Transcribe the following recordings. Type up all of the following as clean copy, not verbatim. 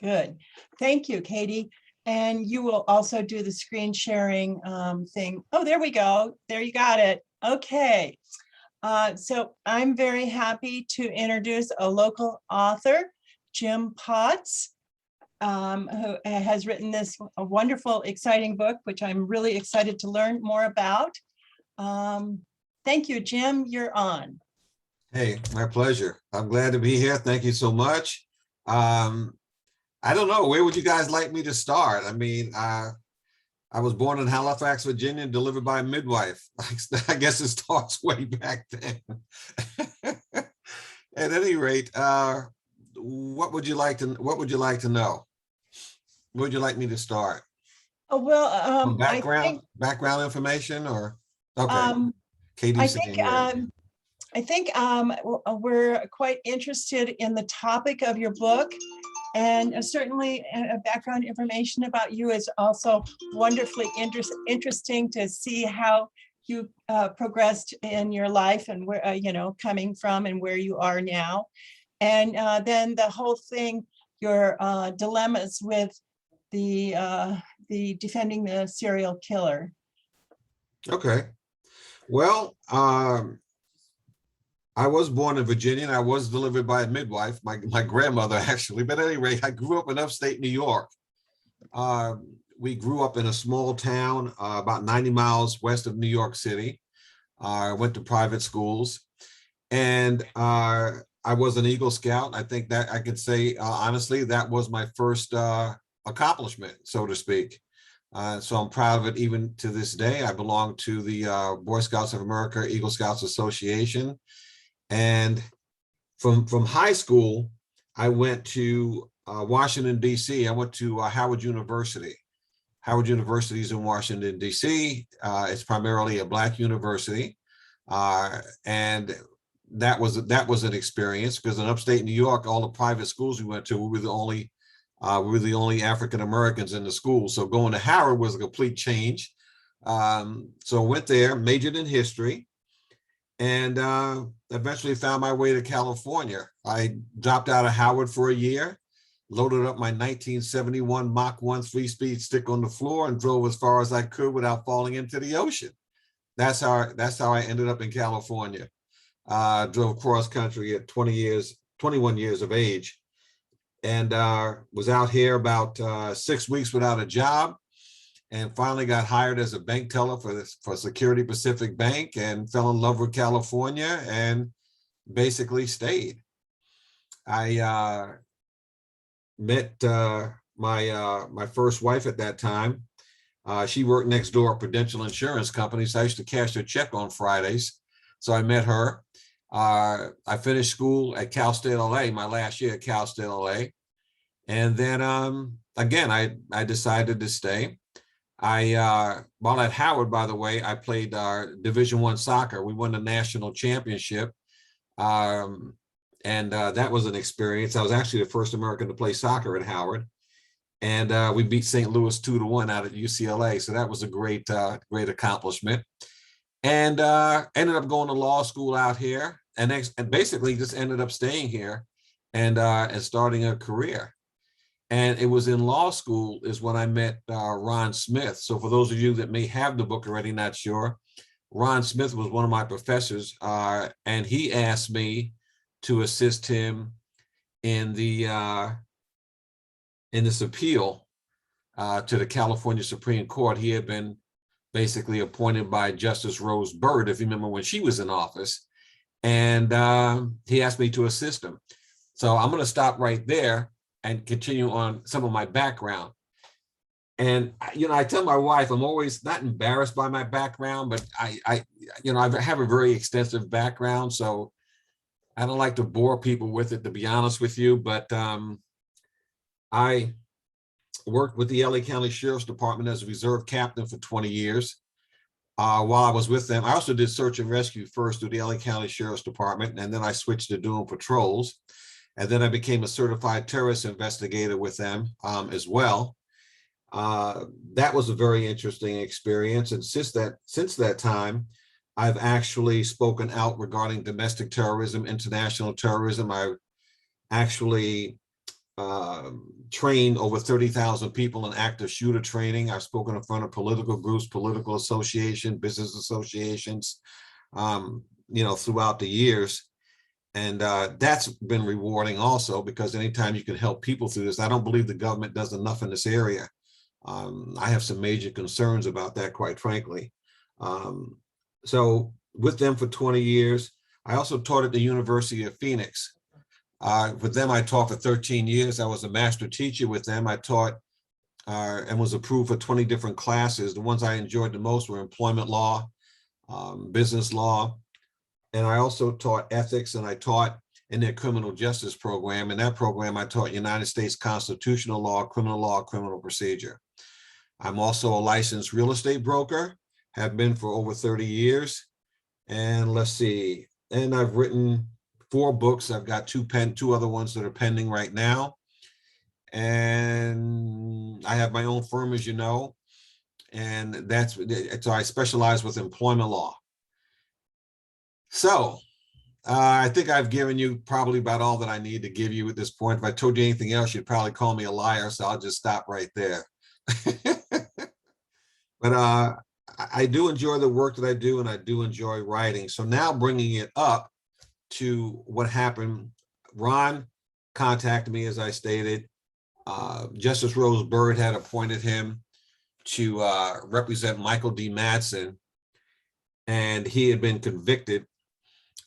Good. Thank you, Katie. And you will also do the screen sharing thing. Oh, there we go. There, you got it. Okay. So I'm very happy to introduce a local author, Jim Potts, who has written this wonderful, exciting book, which I'm really excited to learn more about. Thank you, Jim. You're on. Hey, my pleasure. I'm glad to be here. Thank you so much. I don't know, where would you guys like me to start? I mean, I was born in Halifax, Virginia, delivered by a midwife. I guess it starts way back then. At any rate, what would you like to know? What would you like me to start? Oh, well, background information, or okay. I Katie's think, saying I think we're quite interested in the topic of your book, and certainly background information about you is also wonderfully interesting to see how you progressed in your life and where, coming from and where you are now. And then the whole thing, your dilemmas with the defending the serial killer. Okay. Well, I was born in Virginia, and I was delivered by a midwife, my grandmother, actually. But at any rate, I grew up in upstate New York. We grew up in a small town about 90 miles west of New York City. I went to private schools, and I was an Eagle Scout. I think that I could say, honestly, that was my first accomplishment, so to speak. So I'm proud of it even to this day. I belong to the Boy Scouts of America, Eagle Scouts Association. And from high school, I went to Washington, D.C. I went to Howard University. Howard University is in Washington, D.C. It's primarily a Black university. And that was an experience, because in upstate New York, all the private schools we went to, we were the only African Americans in the school. So going to Howard was a complete change. So I went there, majored in history, and eventually found my way to California. I dropped out of Howard for a year, loaded up my 1971 Mach 1 3-speed stick on the floor, and drove as far as I could without falling into the ocean. That's how I ended up in California. Drove cross country at 21 years of age, and was out here about 6 weeks without a job, and finally got hired as a bank teller for Security Pacific Bank, and fell in love with California and basically stayed. I met my first wife at that time. She worked next door at Prudential Insurance Company, so I used to cash her check on Fridays. So I met her. I finished school at Cal State LA, my last year at Cal State LA. And then again, I decided to stay. While at Howard, by the way, I played Division I soccer. We won the national championship. And that was an experience. I was actually the first American to play soccer at Howard. And we beat St. Louis 2-1 out at UCLA. So that was a great accomplishment. And ended up going to law school out here, and basically just ended up staying here and starting a career. And it was in law school is when I met Ron Smith. So for those of you that may have the book already, not sure, Ron Smith was one of my professors, and he asked me to assist him in this appeal to the California Supreme Court. He had been basically appointed by Justice Rose Byrd, if you remember, when she was in office, and he asked me to assist him. So I'm going to stop right there and continue on some of my background. And I tell my wife I'm always not embarrassed by my background, but I have a very extensive background, so I don't like to bore people with it, to be honest with you. But I worked with the LA County Sheriff's Department as a reserve captain for 20 years. While I was with them, I also did search and rescue first through the LA County Sheriff's Department, and then I switched to doing patrols. And then I became a certified terrorist investigator with them as well. That was a very interesting experience. And since that time, I've actually spoken out regarding domestic terrorism, international terrorism. I actually trained over 30,000 people in active shooter training. I've spoken in front of political groups, political associations, business associations, throughout the years. And that's been rewarding also, because anytime you can help people through this, I don't believe the government does enough in this area. I have some major concerns about that, quite frankly. So with them for 20 years, I also taught at the University of Phoenix. With them, I taught for 13 years. I was a master teacher with them. I taught and was approved for 20 different classes. The ones I enjoyed the most were employment law, business law, and I also taught ethics, and I taught in their criminal justice program. In that program, I taught United States constitutional law, criminal procedure. I'm also a licensed real estate broker, have been for over 30 years. And let's see, and I've written 4 books. I've got two other ones that are pending right now. And I have my own firm, as you know, and so I specialize with employment law. So I think I've given you probably about all that I need to give you at this point. If I told you anything else, you'd probably call me a liar, so I'll just stop right there. But I do enjoy the work that I do, and I do enjoy writing. So now bringing it up to what happened, Ron contacted me, as I stated. Justice Rose Bird had appointed him to represent Michael Dee Mattson, and he had been convicted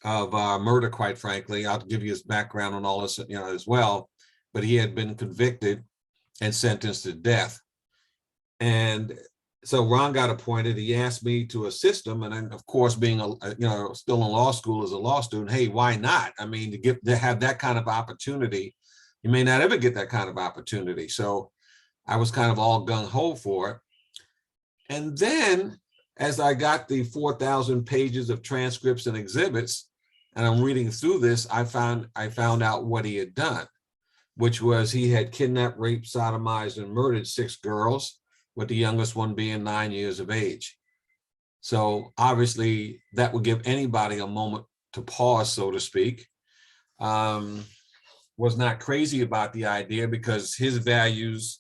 of murder, quite frankly. I'll give you his background on all this, as well, but he had been convicted and sentenced to death. And so Ron got appointed. He asked me to assist him, and then, of course, being still in law school as a law student, hey, why not? I mean, to have that kind of opportunity, you may not ever get that kind of opportunity. So I was kind of all gung-ho for it. And then, as I got the 4,000 pages of transcripts and exhibits, and I'm reading through this, I found out what he had done, which was he had kidnapped, raped, sodomized, and murdered 6 girls, with the youngest one being 9 years of age. So obviously that would give anybody a moment to pause, so to speak. Was not crazy about the idea, because his values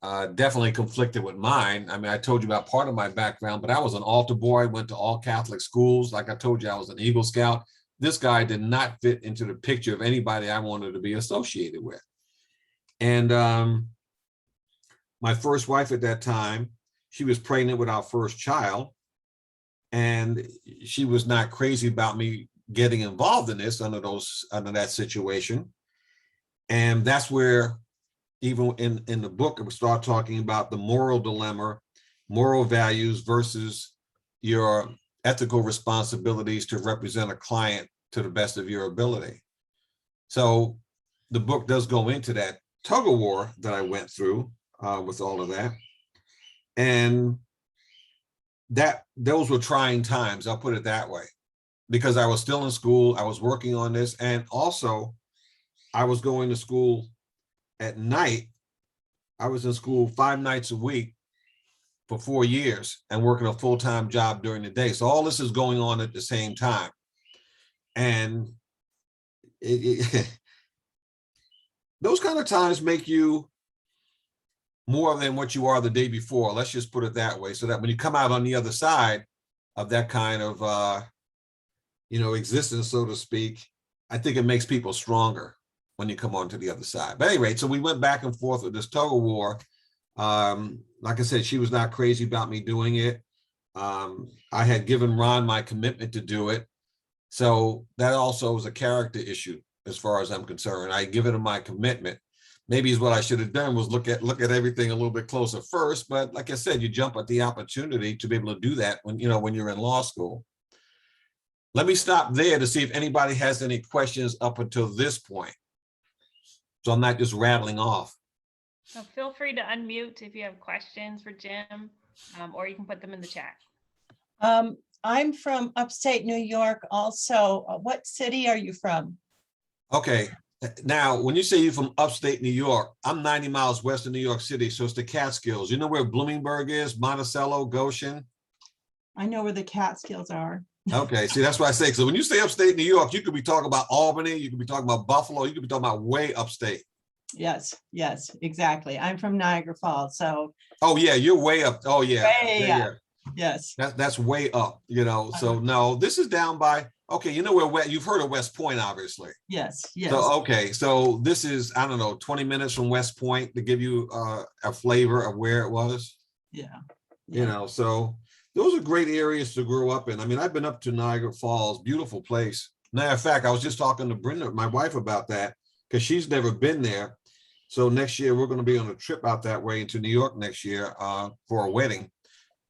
definitely conflicted with mine. I mean, I told you about part of my background, but I was an altar boy, went to all Catholic schools. Like I told you, I was an Eagle Scout. This guy did not fit into the picture of anybody I wanted to be associated with. And my first wife at that time, she was pregnant with our first child, and she was not crazy about me getting involved in this under that situation. And that's where, even in the book, we start talking about the moral dilemma, moral values versus your ethical responsibilities to represent a client to the best of your ability. So the book does go into that tug of war that I went through with all of that. And those were trying times, I'll put it that way, because I was still in school, I was working on this, and also I was going to school at night. I was in school 5 nights a week for 4 years and working a full-time job during the day. So all this is going on at the same time. And those kind of times make you more than what you are the day before. Let's just put it that way, so that when you come out on the other side of that kind of, existence, so to speak, I think it makes people stronger when you come on to the other side. But anyway, so we went back and forth with this tug of war. Like I said, she was not crazy about me doing it. I had given Ron my commitment to do it. So that also was a character issue as far as I'm concerned. I had given him my commitment. Maybe is what I should have done was look at everything a little bit closer first. But like I said, you jump at the opportunity to be able to do that when you're in law school. Let me stop there to see if anybody has any questions up until this point, so I'm not just rattling off. So feel free to unmute if you have questions for Jim, or you can put them in the chat. I'm from upstate New York also. What city are you from? Okay. Now, when you say you're from upstate New York, I'm 90 miles west of New York City, so it's the Catskills. You know where Bloomingburg is, Monticello, Goshen? I know where the Catskills are. Okay, see, that's what I say. So when you say upstate New York, you could be talking about Albany, you could be talking about Buffalo, you could be talking about way upstate. Yes, yes, exactly. I'm from Niagara Falls, so Oh, yeah, you're way up. Oh, yeah. way Yeah, up. yeah. Yes. That's way up, you know. So no, this is down by, okay, you know where you've heard of West Point, obviously. Yes, yes. So, okay, so this is, I don't know, 20 minutes from West Point to give you a flavor of where it was, Yeah. you know. So those are great areas to grow up in. I mean, I've been up to Niagara Falls, beautiful place. Matter of fact, I was just talking to Brenda, my wife, about that because she's never been there. So next year we're going to be on a trip out that way into New York next year for a wedding.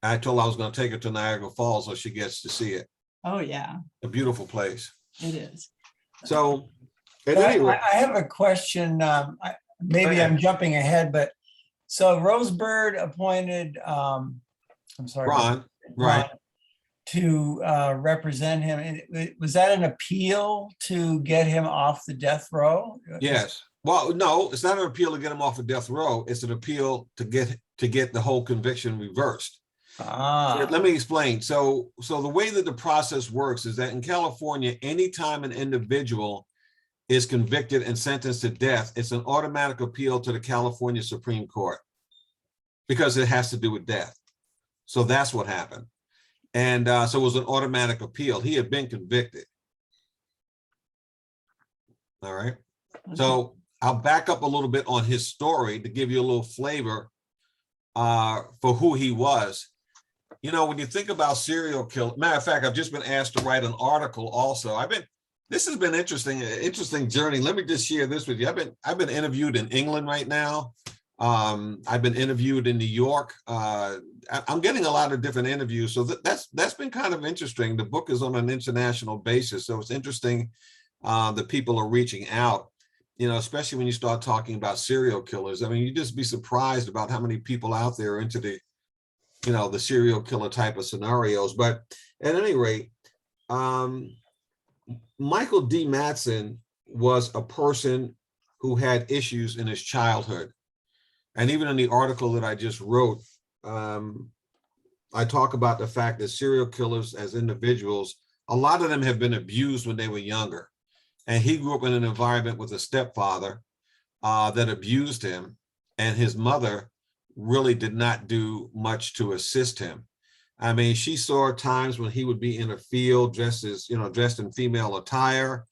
I told her I was going to take her to Niagara Falls so she gets to see it. Oh, yeah, A beautiful place. it is. So at But any rate, I have a question. Maybe I'm jumping ahead, but so Rosebird appointed, I'm sorry, Ron, right. to represent him. Was that an appeal to get him off the death row? Yes. Well, no, it's not an appeal to get him off of death row. It's an appeal to get the whole conviction reversed. Let me explain. So the way that the process works is that in California, anytime an individual is convicted and sentenced to death, it's an automatic appeal to the California Supreme Court because it has to do with death. So that's what happened. And so it was an automatic appeal. He had been convicted. All right. So I'll back up a little bit on his story to give you a little flavor for who he was. You know, when you think about serial killer, matter of fact, I've just been asked to write an article also. This has been interesting journey. Let me just share this with you. I've been interviewed in England right now. I've been interviewed in New York. I'm getting a lot of different interviews. So that's been kind of interesting. The book is on an international basis. So it's interesting that people are reaching out, you know, especially when you start talking about serial killers. I mean, you'd just be surprised about how many people out there are into the, you know, the serial killer type of scenarios. But at any rate, Michael Dee Mattson was a person who had issues in his childhood. And even in the article that I just wrote, I talk about the fact that serial killers as individuals, a lot of them have been abused when they were younger. And he grew up in an environment with a stepfather that abused him, and his mother really did not do much to assist him. I mean, she saw times when he would be in a field dressed in female attire.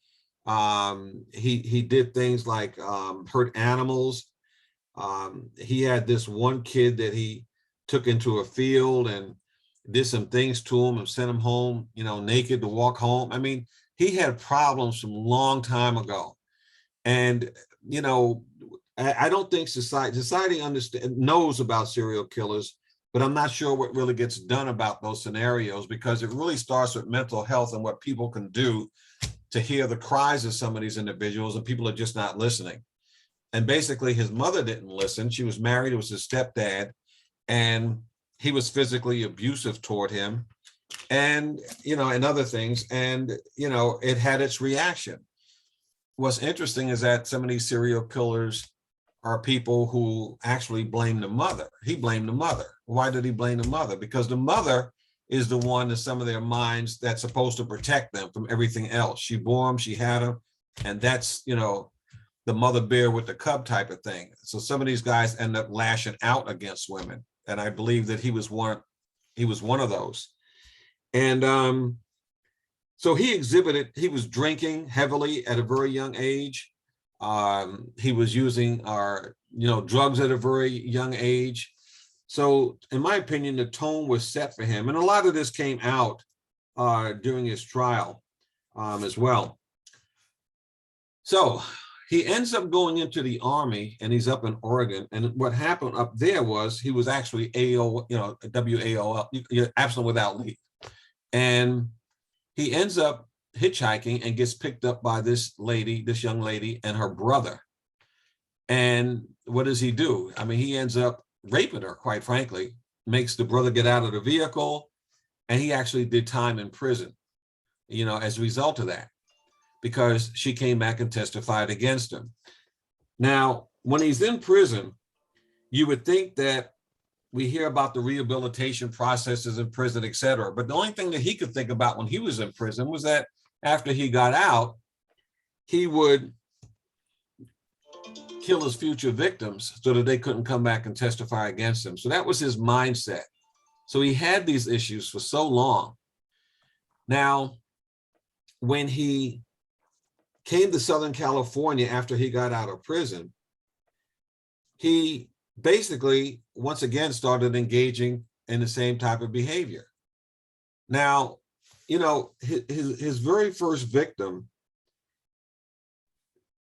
He did things like hurt animals. He had this one kid that he took into a field and did some things to him and sent him home, you know, naked to walk home. I mean, he had problems from a long time ago. And, you know, I don't think society knows about serial killers, but I'm not sure what really gets done about those scenarios, because it really starts with mental health and what people can do to hear the cries of some of these individuals, and people are just not listening. And basically his mother didn't listen. She was married, it was his stepdad, and he was physically abusive toward him, and, you know, and other things. And, you know, it had its reaction. What's interesting is that some of these serial killers are people who actually blame the mother. He blamed the mother. Why did he blame the mother? Because the mother is the one in some of their minds that's supposed to protect them from everything else. She bore them, she had them, and that's, you know, the mother bear with the cub type of thing. So some of these guys end up lashing out against women. And I believe that he was one of those. And so he was drinking heavily at a very young age. He was using drugs at a very young age. So in my opinion, the tone was set for him. And a lot of this came out during his trial as well. So he ends up going into the Army, and he's up in Oregon. And what happened up there was he was actually WAOL, absent without leave. And he ends up hitchhiking and gets picked up by this young lady and her brother. And what does he do? I mean, he ends up raping her, quite frankly, makes the brother get out of the vehicle, and he actually did time in prison, you know, as a result of that, because she came back and testified against him. Now, when he's in prison, you would think that we hear about the rehabilitation processes in prison, et cetera. But the only thing that he could think about when he was in prison was that after he got out, he would kill his future victims so that they couldn't come back and testify against him. So that was his mindset. So he had these issues for so long. Now, when he came to Southern California after he got out of prison, he basically, once again, started engaging in the same type of behavior. Now, you know, his very first victim,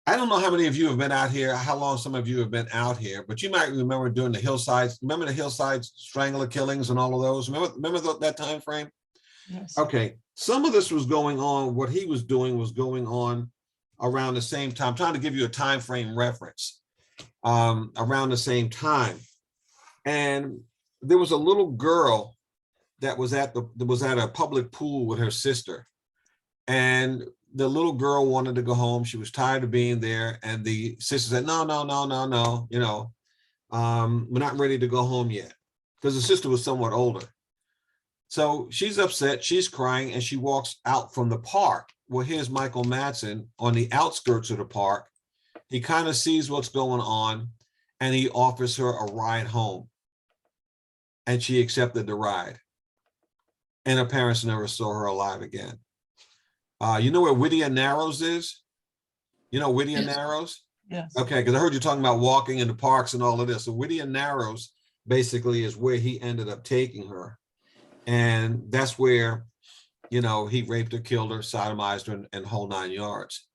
I don't know how many of you have been out here, how long some of you have been out here, but you might remember during the hillsides, remember the hillside strangler killings and all of those? Remember that time frame? Yes. Okay, some of this was going on, what he was doing was going on around the same time, trying to give you a time frame reference, around the same time. And there was a little girl that was at a public pool with her sister. And the little girl wanted to go home. She was tired of being there. And the sister said, no, you know, we're not ready to go home yet, because the sister was somewhat older. So she's upset, she's crying, and she walks out from the park. Well, here's Michael Mattson on the outskirts of the park. He kind of sees what's going on, and he offers her a ride home. And she accepted the ride. And her parents never saw her alive again. You know where Whittier Narrows is? You know Whittier Narrows? Yes. Okay, because I heard you talking about walking in the parks and all of this. So Whittier Narrows basically is where he ended up taking her. And that's where, you know, he raped her, killed her, sodomized her, and whole 9 yards.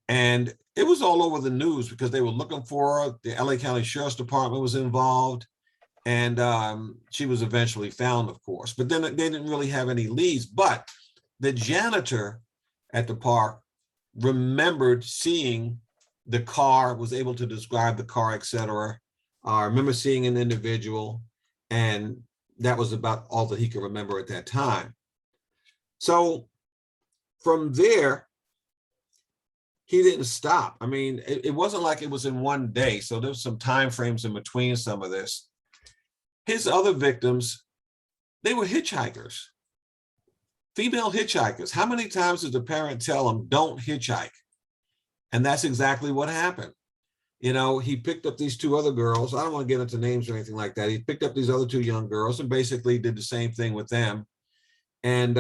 And it was all over the news because they were looking for her. The LA County Sheriff's Department was involved. And she was eventually found, of course. But then they didn't really have any leads. But the janitor at the park remembered seeing the car, was able to describe the car, etc. I remember seeing an individual, and that was about all that he could remember at that time. So from there, he didn't stop. I mean, it wasn't like it was in one day. So there's some time frames in between some of this. His other victims, they were hitchhikers, female hitchhikers. How many times does the parent tell them, don't hitchhike? And that's exactly what happened. You know, he picked up these two other girls. I don't want to get into names or anything like that. He picked up these other two young girls and basically did the same thing with them, and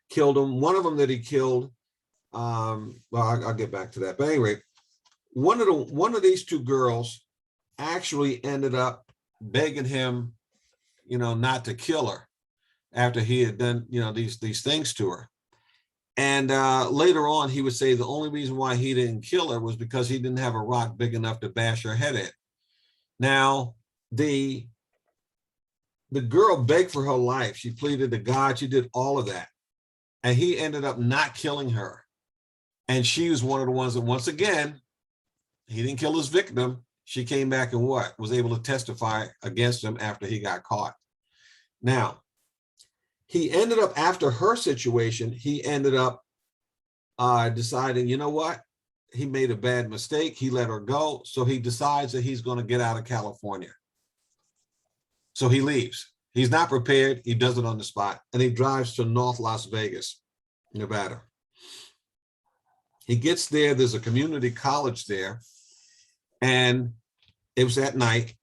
killed them. One of them that he killed, well, I'll get back to that. But anyway, one of these two girls actually ended up begging him, you know, not to kill her after he had done, you know, these things to her. And later on, he would say the only reason why he didn't kill her was because he didn't have a rock big enough to bash her head in. Now, the girl begged for her life. She pleaded to God. She did all of that. And he ended up not killing her. And she was one of the ones that, once again, he didn't kill his victim. She came back and what? Was able to testify against him after he got caught. Now, he ended up, after her situation, he ended up deciding, you know what? He made a bad mistake. He let her go. So he decides that he's going to get out of California. So he leaves. He's not prepared. He does it on the spot. And he drives to North Las Vegas, Nevada. He gets there. There's a community college there. And it was at night.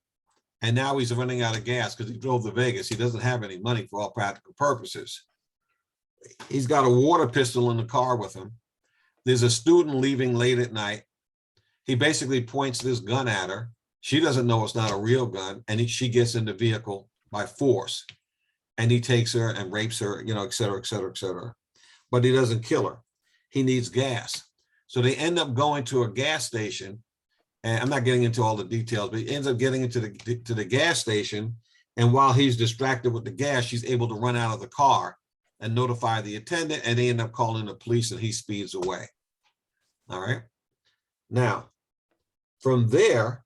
And now he's running out of gas because he drove to Vegas. He doesn't have any money for all practical purposes. He's got a water pistol in the car with him. There's a student leaving late at night. He basically points this gun at her. She doesn't know it's not a real gun. And she gets in the vehicle by force. And he takes her and rapes her, you know, et cetera, et cetera, et cetera. But he doesn't kill her. He needs gas. So they end up going to a gas station. And I'm not getting into all the details, but he ends up getting into the gas station. And while he's distracted with the gas, she's able to run out of the car and notify the attendant, and they end up calling the police, and he speeds away. All right. Now, from there,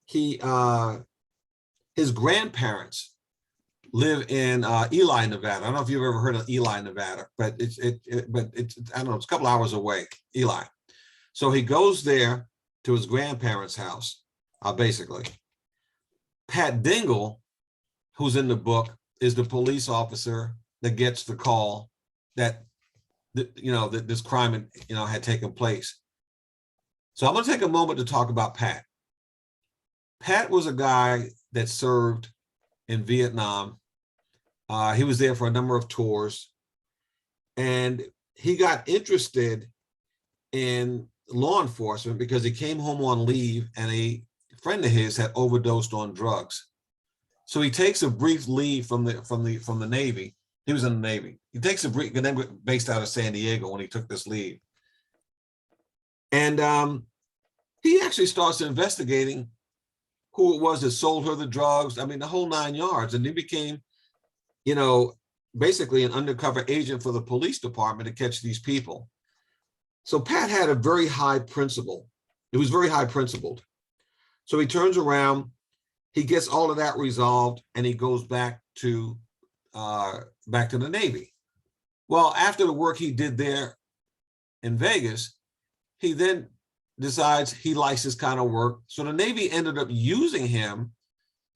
his grandparents live in Ely, Nevada. I don't know if you've ever heard of Ely, Nevada, but it's I don't know, it's a couple hours away, Ely. So he goes there to his grandparents' house, basically. Pat Dingle, who's in the book, is the police officer that gets the call that, you know, that this crime, you know, had taken place. So I'm going to take a moment to talk about Pat. Pat was a guy that served in Vietnam. He was there for a number of tours, and he got interested in law enforcement because he came home on leave and a friend of his had overdosed on drugs. So he takes a brief leave from the Navy. He was in the Navy. He takes a brief, and then based out of San Diego when he took this leave. And he actually starts investigating who it was that sold her the drugs. I mean, the whole 9 yards. And he became, you know, basically an undercover agent for the police department to catch these people. So Pat had a very high principle. It was very high principled. So he turns around, he gets all of that resolved, and he goes back to the Navy. Well, after the work he did there in Vegas, he then decides he likes this kind of work. So the Navy ended up using him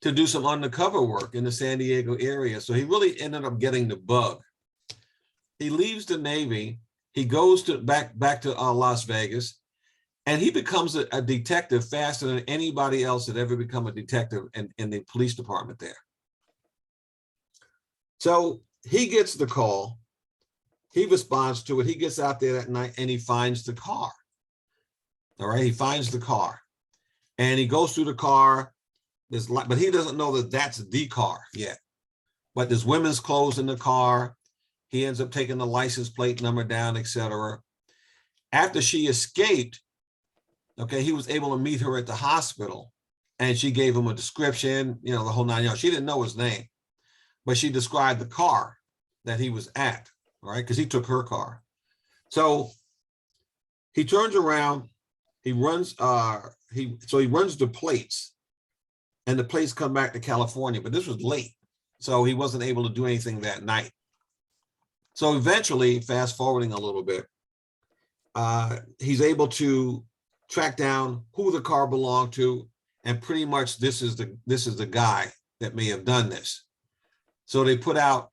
to do some undercover work in the San Diego area. So he really ended up getting the bug. He leaves the Navy. He goes to back to Las Vegas, and he becomes a detective faster than anybody else that ever become a detective in the police department there. So he gets the call. He responds to it. He gets out there that night and he finds the car. All right, he finds the car, and he goes through the car. But he doesn't know that that's the car yet. But there's women's clothes in the car. He ends up taking the license plate number down, etc. After she escaped, okay, he was able to meet her at the hospital, and she gave him a description, you know, the whole 9 yards. She didn't know his name, but she described the car that he was at, right? Because he took her car. So he turns around. He runs, he runs the plates, and the plates come back to California, but this was late. So he wasn't able to do anything that night. So eventually, fast forwarding a little bit, he's able to track down who the car belonged to, and pretty much this is the guy that may have done this. So they put out,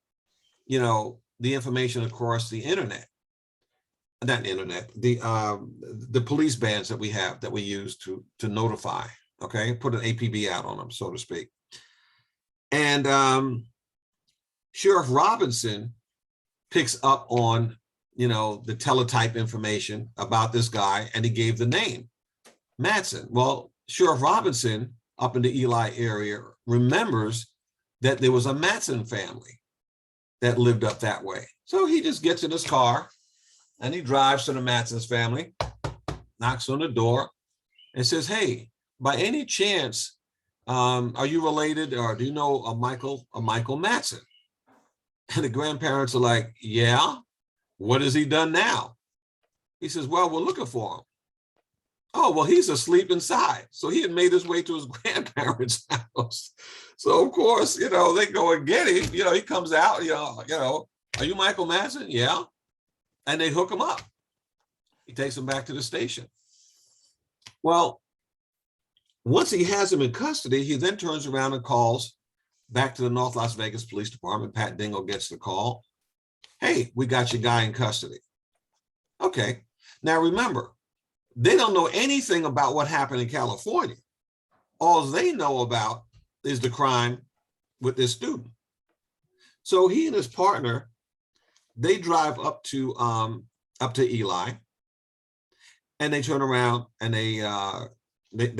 you know, the information across the internet. Not the internet, the police bands that we have that we use to notify, okay, put an APB out on them, so to speak. And Sheriff Robinson picks up on, you know, the teletype information about this guy, and he gave the name, Mattson. Well, Sheriff Robinson up in the Eli area remembers that there was a Mattson family that lived up that way. So he just gets in his car, and he drives to the Mattson's family, knocks on the door, and says, "Hey, by any chance, are you related, or do you know a Michael Mattson?" And the grandparents are like, "Yeah, what has he done now?" He says, "Well, we're looking for him." "Oh, well, he's asleep inside." So he had made his way to his grandparents' house. So of course, you know, they go and get him. You know, he comes out, you know, "Are you Michael Mattson?" "Yeah." And they hook him up. He takes him back to the station. Well, once he has him in custody, he then turns around and calls back to the North Las Vegas Police Department. Pat Dingle gets the call. "Hey, we got your guy in custody." Okay. Now remember, they don't know anything about what happened in California. All they know about is the crime with this student. So he and his partner, they drive up to Eli, and they turn around and they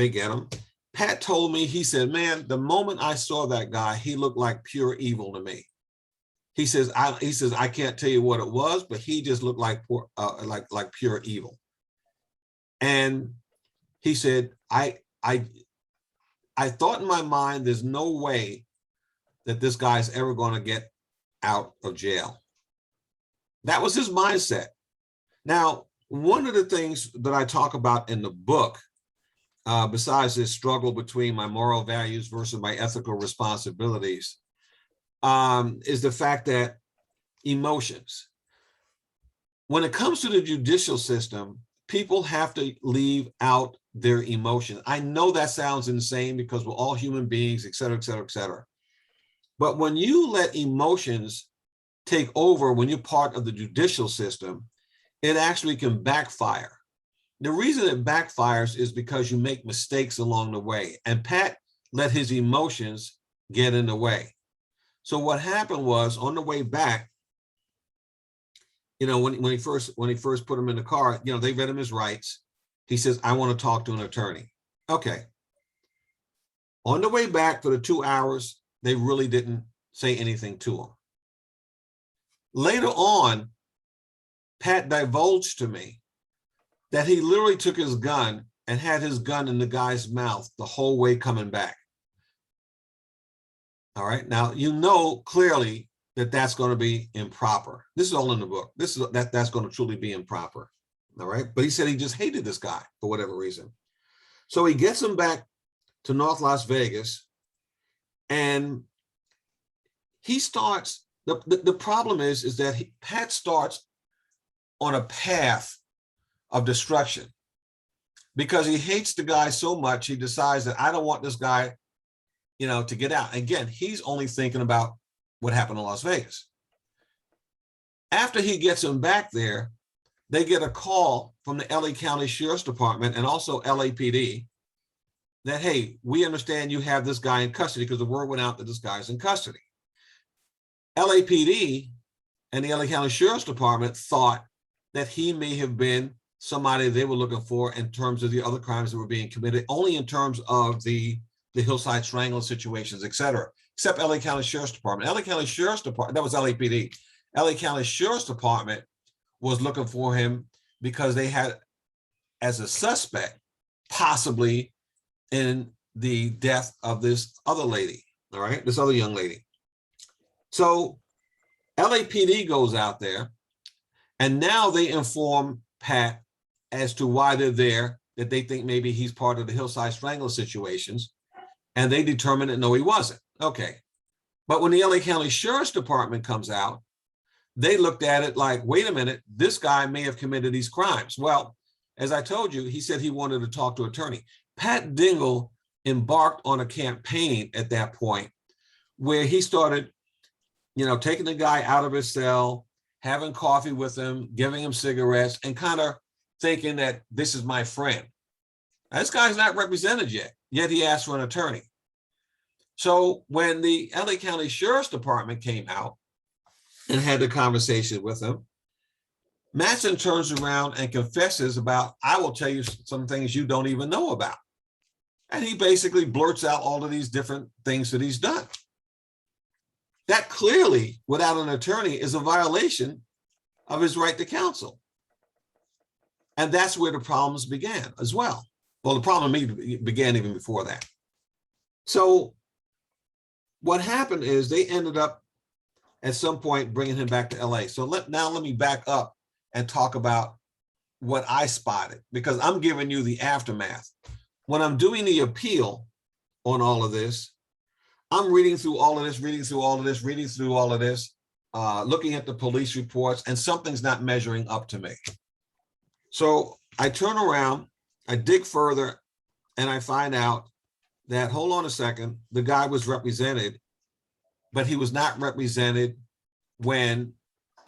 get him. Pat told me, he said, "Man, the moment I saw that guy, he looked like pure evil to me." He says, I can't tell you what it was, but he just looked like pure evil. And he said, I thought in my mind, there's no way that this guy's ever going to get out of jail. That was his mindset. Now, one of the things that I talk about in the book, besides this struggle between my moral values versus my ethical responsibilities, is the fact that emotions. When it comes to the judicial system, people have to leave out their emotions. I know that sounds insane because we're all human beings, et cetera, et cetera, et cetera. But when you let emotions take over, when you're part of the judicial system, it actually can backfire. The reason it backfires is because you make mistakes along the way, and Pat let his emotions get in the way. So what happened was, on the way back, you know, when he first put him in the car, you know, they read him his rights. He says, I want to talk to an attorney. Okay. On the way back for the 2 hours, they really didn't say anything to him. Later on, Pat divulged to me that he literally took his gun and had his gun in the guy's mouth the whole way coming back. All right. Now, you know clearly that that's going to be improper. This is all in the book. That's going to truly be improper. All right. But he said he just hated this guy for whatever reason. So he gets him back to North Las Vegas, and he starts, the problem is that Pat starts on a path of destruction because he hates the guy so much. He decides that I don't want this guy, you know, to get out. Again, he's only thinking about what happened in Las Vegas. After he gets him back there, they get a call from the LA County Sheriff's Department and also LAPD that, hey, we understand you have this guy in custody, because the word went out that this guy's in custody. LAPD and the LA County Sheriff's Department thought that he may have been somebody they were looking for in terms of the other crimes that were being committed, only in terms of the hillside strangling situations, et cetera, except LA County Sheriff's Department. LA County Sheriff's Department, that was LAPD. LA County Sheriff's Department was looking for him because they had as a suspect, possibly in the death of this other lady, all right, this other young lady. So LAPD goes out there, and now they inform Pat as to why they're there, that they think maybe he's part of the hillside strangler situations, and they determined that no, he wasn't. Okay. But when the LA County Sheriff's Department comes out, they looked at it like, wait a minute, this guy may have committed these crimes. Well, as I told you, he said he wanted to talk to an attorney. Pat Dingle embarked on a campaign at that point where he started, you know, taking the guy out of his cell, having coffee with him, giving him cigarettes, and kind of thinking that this is my friend. Now, this guy's not represented yet he asked for an attorney. So when the LA County Sheriff's Department came out and had the conversation with him, Mattson turns around and confesses about, I will tell you some things you don't even know about. And he basically blurts out all of these different things that he's done. That clearly, without an attorney, is a violation of his right to counsel. And that's where the problems began as well. Well, the problem began even before that. So what happened is they ended up at some point bringing him back to LA. So now let me back up and talk about what I spotted, because I'm giving you the aftermath. When I'm doing the appeal on all of this, I'm reading through all of this, looking at the police reports, and something's not measuring up to me. So I turn around, I dig further, and I find out that, hold on a second, the guy was represented, but he was not represented when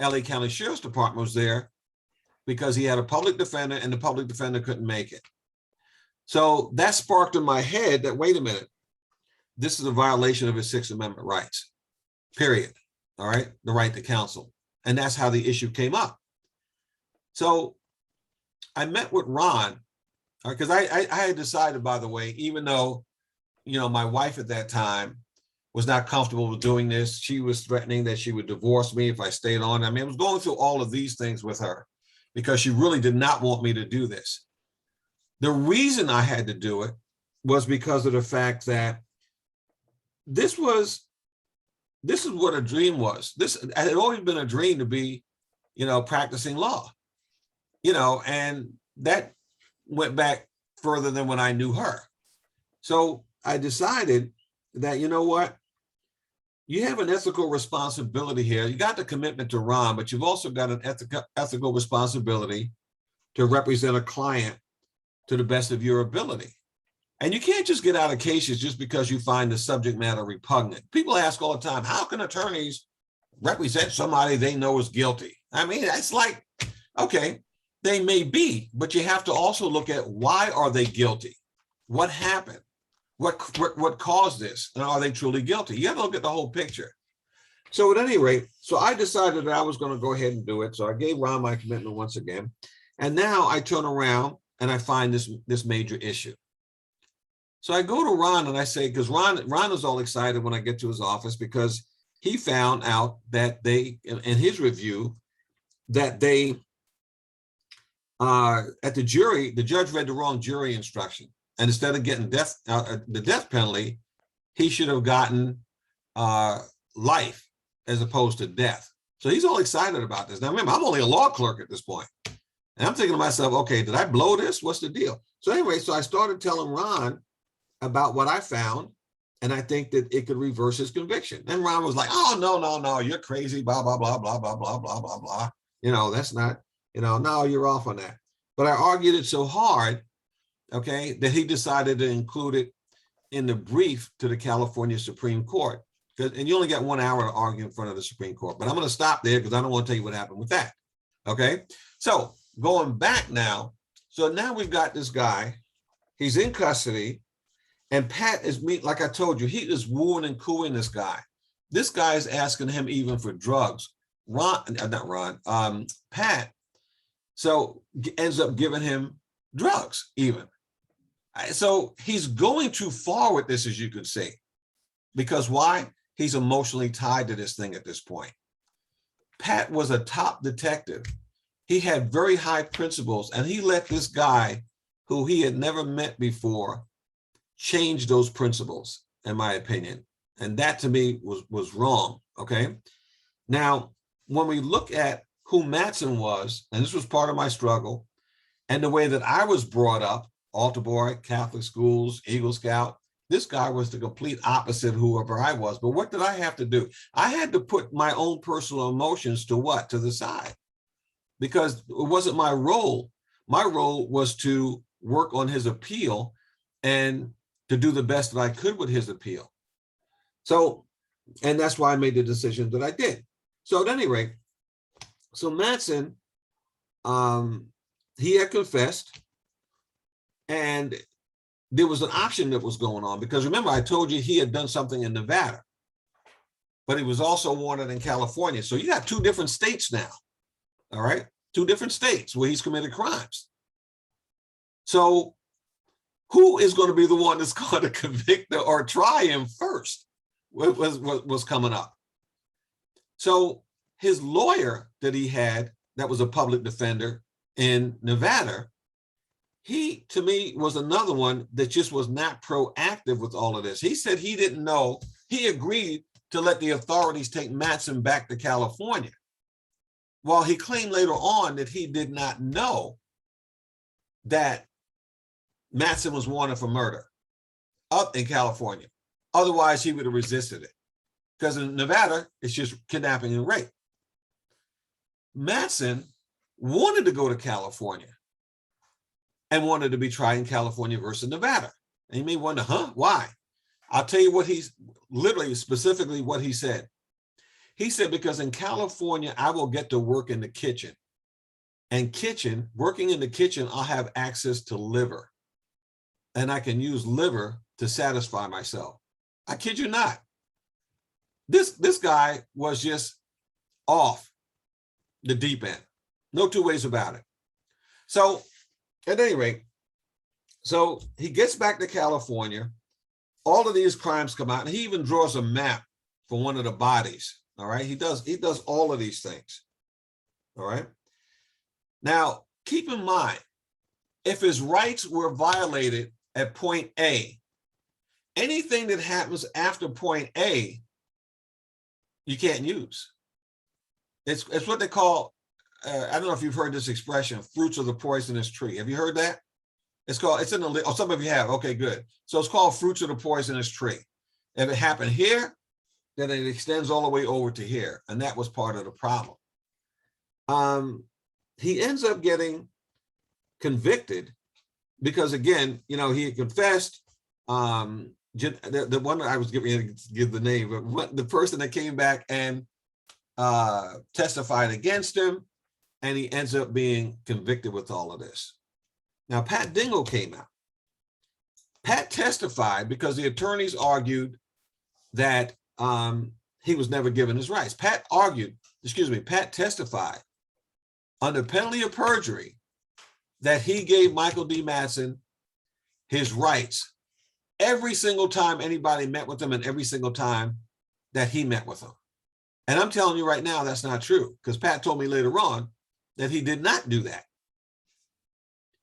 LA County Sheriff's Department was there, because he had a public defender and the public defender couldn't make it. So that sparked in my head that, wait a minute, this is a violation of his Sixth Amendment rights, period. All right, the right to counsel. And that's how the issue came up. So I met with Ron, because I had decided, by the way, even though, you know, my wife at that time was not comfortable with doing this, she was threatening that she would divorce me if I stayed on. I mean, I was going through all of these things with her because she really did not want me to do this. The reason I had to do it was because of the fact that this is what a dream was. This had always been a dream to be, you know, practicing law, you know, and that went back further than when I knew her. So I decided that, you know what, you have an ethical responsibility here. You got the commitment to Ron, but you've also got an ethical responsibility to represent a client to the best of your ability. And you can't just get out of cases just because you find the subject matter repugnant. People ask all the time, how can attorneys represent somebody they know is guilty? I mean, it's like, okay, They may be, but you have to also look at why are they guilty? What happened? What caused this? And are they truly guilty? You have to look at the whole picture. So at any rate, so I decided that I was going to go ahead and do it. So I gave Ron my commitment once again. And now I turn around and I find this major issue. So I go to Ron and I say, because Ron is all excited when I get to his office, because he found out that they, in his review, that they, at the jury, the judge read the wrong jury instruction. And instead of getting the death penalty, he should have gotten life as opposed to death. So he's all excited about this. Now remember, I'm only a law clerk at this point. And I'm thinking to myself, okay, did I blow this? What's the deal? So anyway, so I started telling Ron about what I found, and I think that it could reverse his conviction. And Ron was like, oh, no, you're crazy, blah, blah, blah, blah, blah, blah, blah, blah, blah. You know, that's not, you know, no, you're off on that. But I argued it so hard, okay, that he decided to include it in the brief to the California Supreme Court. And you only got 1 hour to argue in front of the Supreme Court. But I'm going to stop there because I don't want to tell you what happened with that. Okay, so going back now, so now we've got this guy, he's in custody, and Pat is, like I told you, he is wooing and cooing this guy. This guy is asking him even for drugs. Pat, so ends up giving him drugs even. So he's going too far with this, as you could see, because why? He's emotionally tied to this thing at this point. Pat was a top detective. He had very high principles, and he let this guy who he had never met before change those principles, in my opinion. And that to me was wrong, okay? Now, when we look at who Mattson was, and this was part of my struggle, and the way that I was brought up, altar boy, Catholic schools, Eagle Scout, this guy was the complete opposite of whoever I was. But what did I have to do? I had to put my own personal emotions to what? To the side. Because it wasn't my role. My role was to work on his appeal and to do the best that I could with his appeal. So, and that's why I made the decision that I did. So at any rate, so Mattson, he had confessed, and there was an option that was going on, because remember, I told you he had done something in Nevada, but he was also wanted in California. So you got 2 different states now, all right? 2 different states where he's committed crimes. So who is going to be the one that's going to convict or try him first? What was coming up? So his lawyer that he had, that was a public defender in Nevada, he, to me, was another one that just was not proactive with all of this. He said he didn't know. He agreed to let the authorities take Mattson back to California, while he claimed later on that he did not know that Mattson was wanted for murder up in California. Otherwise, he would have resisted it, because in Nevada, it's just kidnapping and rape. Mattson wanted to go to California and wanted to be tried in California versus Nevada. And you may wonder, why? I'll tell you what he's literally, specifically what he said. He said, because in California, I will get to work in the kitchen. And working in the kitchen, I'll have access to liver. And I can use liver to satisfy myself. I kid you not. This guy was just off the deep end. No 2 ways about it. So at any rate, so he gets back to California. All of these crimes come out, and he even draws a map for one of the bodies. All right, he does all of these things. All right. Now, keep in mind, if his rights were violated at point A, anything that happens after point A, you can't use. It's what they call, I don't know if you've heard this expression, fruits of the poisonous tree. Have you heard that? It's in the, oh, some of you have, okay, good. So it's called fruits of the poisonous tree. If it happened here, then it extends all the way over to here. And that was part of the problem. He ends up getting convicted because, again, you know, he had confessed. The one I was giving to give the name, but the person that came back and testified against him, and he ends up being convicted with all of this. Now, Pat Dingle came out. Pat testified because the attorneys argued that he was never given his rights. Pat testified under penalty of perjury that he gave Michael Dee Mattson his rights every single time anybody met with him and every single time that he met with him. And I'm telling you right now, that's not true, because Pat told me later on that he did not do that.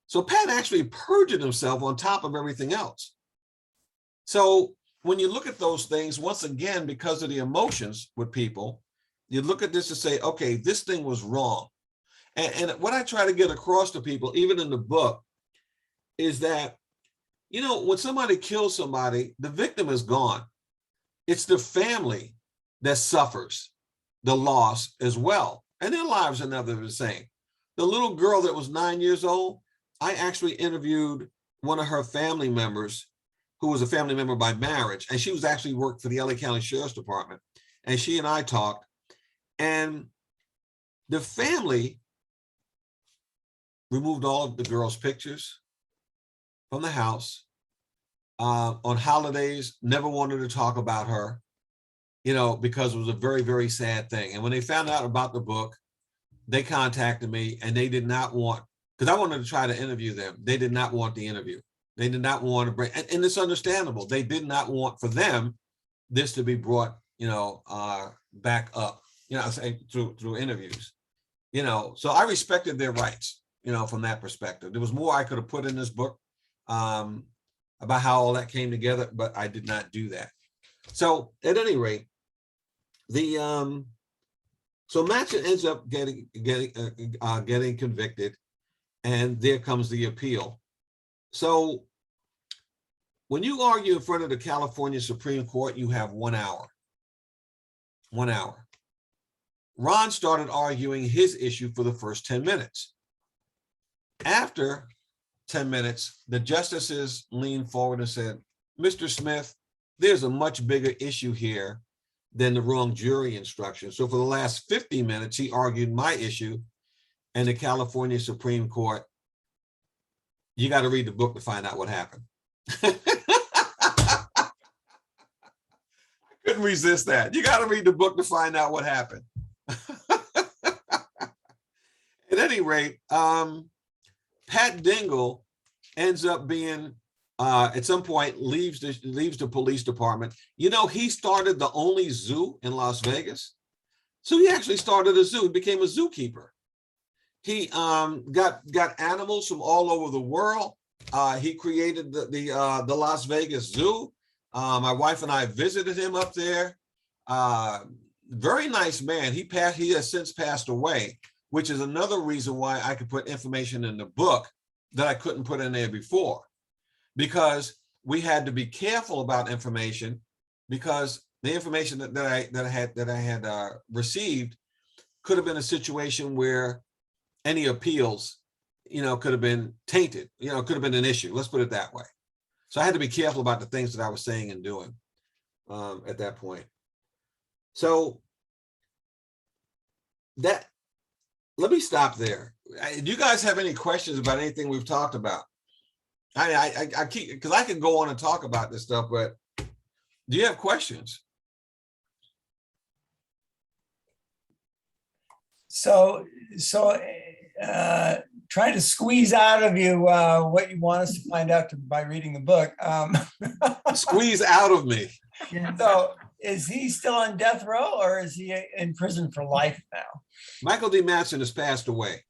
So Pat actually perjured himself on top of everything else. So when you look at those things, once again, because of the emotions with people, you look at this and say, okay, this thing was wrong. And what I try to get across to people, even in the book, is that, you know, when somebody kills somebody, the victim is gone. It's the family that suffers the loss as well. And their lives are never the same. The little girl that was 9 years old, I actually interviewed one of her family members who was a family member by marriage. And she was actually worked for the LA County Sheriff's Department. And she and I talked, and the family removed all of the girl's pictures from the house. On holidays, never wanted to talk about her, you know, because it was a very, very sad thing. And when they found out about the book, they contacted me, and they did not want, because I wanted to try to interview them. They did not want the interview. They did not want to bring, and it's understandable. They did not want for them this to be brought, you know, back up, you know, through interviews, you know. So I respected their rights, you know, from that perspective. There was more I could have put in this book about how all that came together, but I did not do that. So at any rate, the so Mattson ends up getting convicted, and there comes the appeal. So when you argue in front of the California Supreme Court, you have 1 hour. 1 hour. Ron started arguing his issue for the first 10 minutes. After 10 minutes, the justices leaned forward and said, Mr. Smith, there's a much bigger issue here than the wrong jury instruction. So for the last 50 minutes, he argued my issue, and the California Supreme Court, you got to read the book to find out what happened. I couldn't resist that. You got to read the book to find out what happened. At any rate, Pat Dingle ends up being, at some point, leaves the police department. You know, he started the only zoo in Las Vegas. So he actually started a zoo. He became a zookeeper. He got animals from all over the world. He created the Las Vegas Zoo. My wife and I visited him up there. Very nice man. He has since passed away, which is another reason why I could put information in the book that I couldn't put in there before, because we had to be careful about information, because the information that I had received could have been a situation where any appeals, you know, could have been tainted, you know, could have been an issue. Let's put it that way. So I had to be careful about the things that I was saying and doing at that point. So let me stop there. Do you guys have any questions about anything we've talked about? I keep, because I can go on and talk about this stuff, but do you have questions? So trying to squeeze out of you what you want us to find out by reading the book. Squeeze out of me. So is he still on death row, or is he in prison for life now? Michael Dee Mattson has passed away.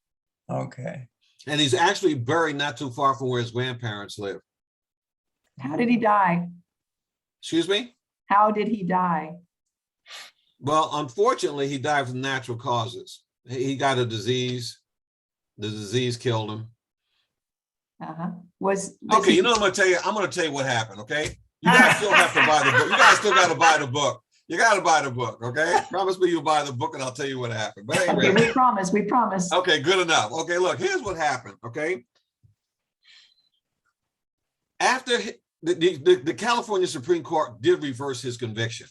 Okay. And he's actually buried not too far from where his grandparents live. How did he die? Excuse me? How did he die? Well, unfortunately, he died from natural causes. He got a disease. The disease killed him. Okay, you know what I'm going to tell you what happened, okay? You guys still have to buy the book. You guys still got to buy the book. You got to buy the book, okay? Promise me you'll buy the book and I'll tell you what happened. But anyway, okay, we promise. Okay, good enough. Okay, look, here's what happened, okay? After the California Supreme Court did reverse his conviction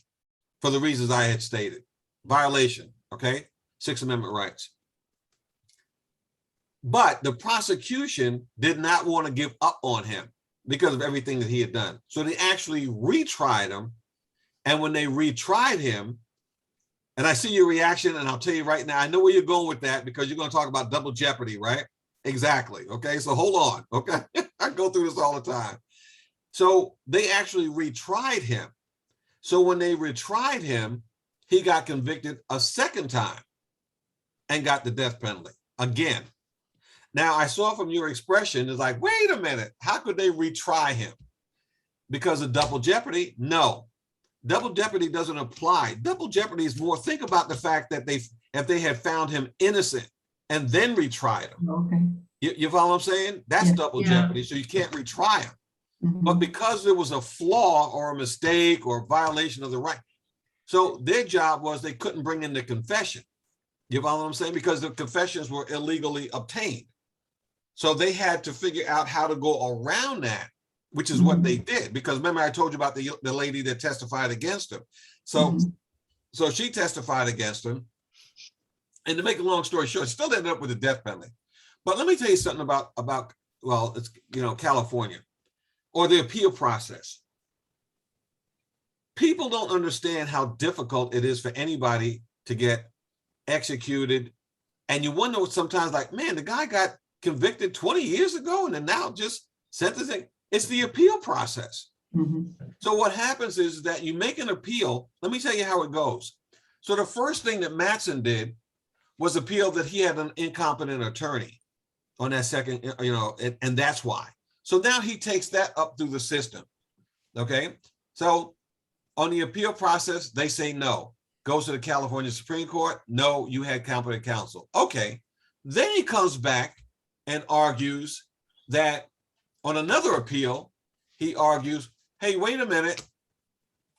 for the reasons I had stated. Violation, okay? Sixth Amendment rights. But the prosecution did not want to give up on him because of everything that he had done. So they actually retried him. And when they retried him, and I see your reaction, and I'll tell you right now, I know where you're going with that because you're going to talk about double jeopardy, right? Exactly. Okay, so hold on. Okay, I go through this all the time. So they actually retried him. So when they retried him, he got convicted a second time and got the death penalty again. Now, I saw from your expression, it's like, wait a minute, how could they retry him? Because of double jeopardy? No, double jeopardy doesn't apply. Double jeopardy is more, think about the fact that if they had found him innocent and then retried him. Okay. You follow what I'm saying? That's Yeah. double Yeah. jeopardy, so you can't retry him. Mhm. But because there was a flaw or a mistake or a violation of the right, so their job was they couldn't bring in the confession. You follow what I'm saying? Because the confessions were illegally obtained. So they had to figure out how to go around that, which is what they did. Because remember, I told you about the lady that testified against him. So, Mhm. so she testified against him. And to make a long story short, still ended up with a death penalty. But let me tell you something about well, it's, California or the appeal process. People don't understand how difficult it is for anybody to get executed. And you wonder sometimes, like, man, the guy got convicted 20 years ago and then now just sentencing. It's the appeal process. Mhm. So what happens is that you make an appeal. Let me tell you how it goes. So the first thing that Mattson did was appeal that he had an incompetent attorney on that second, and that's why. So now he takes that up through the system. Okay. So on the appeal process, they say no. Goes to the California Supreme Court. No, you had competent counsel. Okay. Then he comes back and argues that on another appeal, he argues, hey, wait a minute.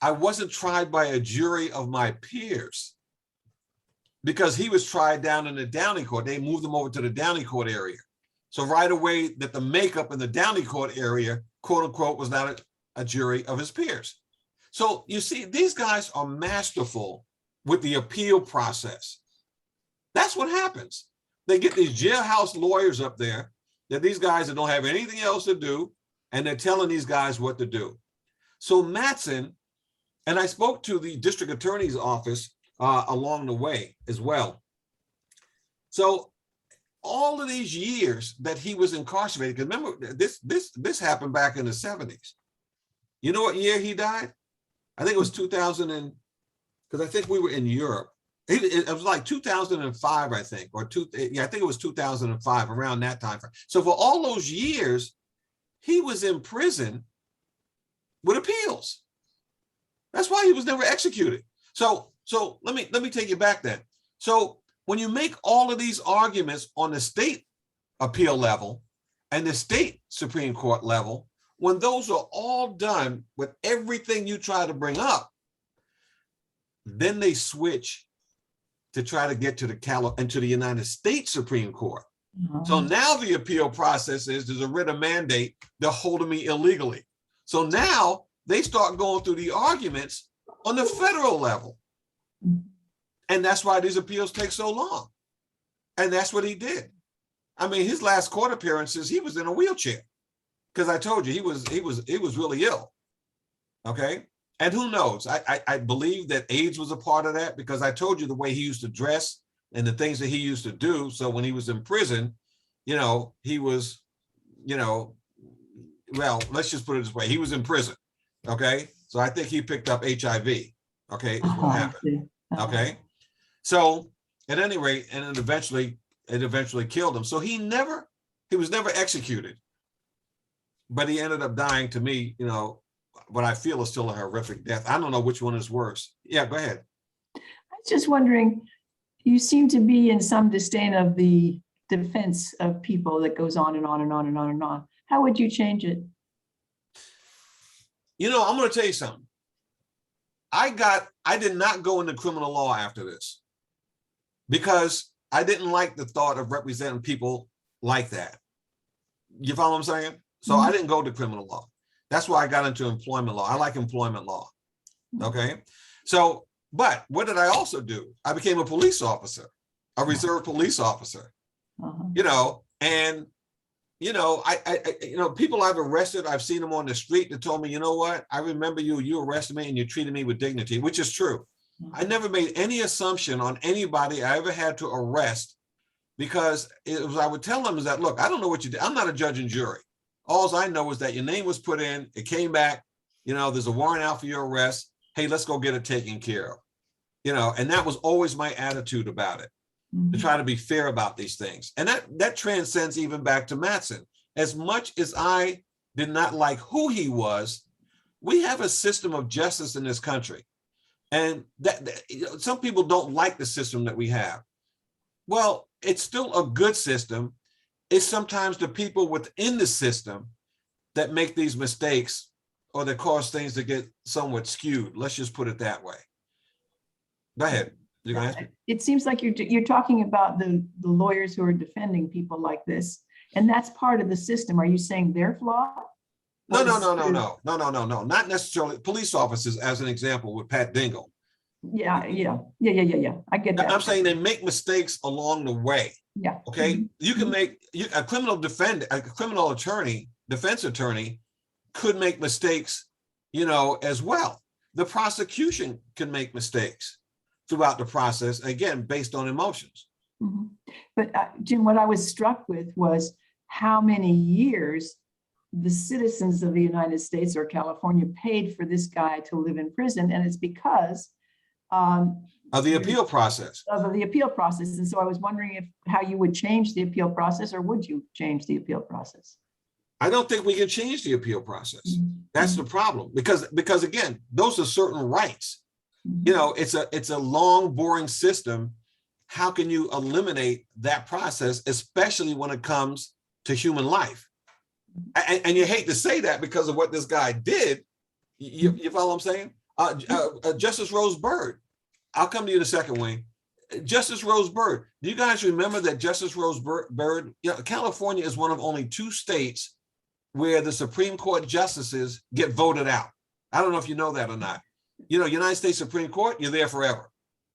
I wasn't tried by a jury of my peers because he was tried down in the Downey Court. They moved him over to the Downey Court area. So right away that the makeup in the Downey Court area, quote unquote, was not a jury of his peers. So you see, these guys are masterful with the appeal process. That's what happens. They get these jailhouse lawyers up there, that these guys that don't have anything else to do, and they're telling these guys what to do. So Mattson, and I spoke to the district attorney's office along the way as well. So all of these years that he was incarcerated, because remember, this happened back in the 70s. You know what year he died? I think it was 2000, because I think we were in Europe. It was like 2005, I think, I think it was 2005, around that time frame. So for all those years, he was in prison with appeals. That's why he was never executed. So let me take you back then. So when you make all of these arguments on the state appeal level and the state Supreme Court level, when those are all done with everything you try to bring up, then they switch to try to get to the United States Supreme Court. So now the appeal process is there's a writ of mandate, they're holding me illegally. So now they start going through the arguments on the federal level. And that's why these appeals take so long. And that's what he did. I mean, his last court appearances, he was in a wheelchair. Because I told you he was really ill. Okay. And who knows? I believe that AIDS was a part of that, because I told you the way he used to dress and the things that he used to do. So when he was in prison, he was, well, let's just put it this way. He was in prison. Okay. So I think he picked up HIV. Okay. Is what happened. Okay. So at any rate, and it eventually killed him. So he was never executed, but he ended up dying, to me, what I feel is still a horrific death. I don't know which one is worse. Yeah, go ahead. I was just wondering, you seem to be in some disdain of the defense of people that goes on and on and on and on and on. How would you change it? I'm going to tell you something. I did not go into criminal law after this because I didn't like the thought of representing people like that. You follow what I'm saying? So I didn't go to criminal law. That's why I got into employment law. I like employment law. Okay. So, but what did I also do? I became a police officer, a reserve police officer. And, you know, people I've arrested, I've seen them on the street that told me, you know what, I remember you arrested me and you treated me with dignity, which is true. I never made any assumption on anybody I ever had to arrest, because I would tell them is that, look, I don't know what you did. I'm not a judge and jury. All I know is that your name was put in, it came back, you know, there's a warrant out for your arrest. Hey, let's go get it taken care of. You know, and that was always my attitude about it, to try to be fair about these things. And that transcends even back to Mattson. As much as I did not like who he was, we have a system of justice in this country. And you know, some people don't like the system that we have. Well, it's still a good system. It's sometimes the people within the system that make these mistakes, or that cause things to get somewhat skewed. Let's just put it that way. Go ahead. You're gonna ask me? It seems like you're talking about the lawyers who are defending people like this, and that's part of the system. Are you saying they're flawed? No. Not necessarily. Police officers, as an example, with Pat Dingle. Yeah. I get that. I'm saying they make mistakes along the way. Yeah. Okay. You can make a criminal defense attorney could make mistakes, you know, as well. The prosecution can make mistakes throughout the process, again, based on emotions. But Jim, what I was struck with was how many years the citizens of the United States or California paid for this guy to live in prison. And it's because Of the appeal process. Of the appeal process. And so I was wondering how you would change the appeal process, or would you change the appeal process? I don't think we can change the appeal process. That's the problem, because again, those are certain rights. You know, it's a long, boring system. How can you eliminate that process, especially when it comes to human life? And you hate to say that because of what this guy did. You follow what I'm saying? Justice Rose Bird. I'll come to you in a second, Wayne. Justice Rose Bird. Do you guys remember that Justice Rose Bird? You know, California is one of only 2 states where the Supreme Court justices get voted out. I don't know if you know that or not. You know, United States Supreme Court, you're there forever.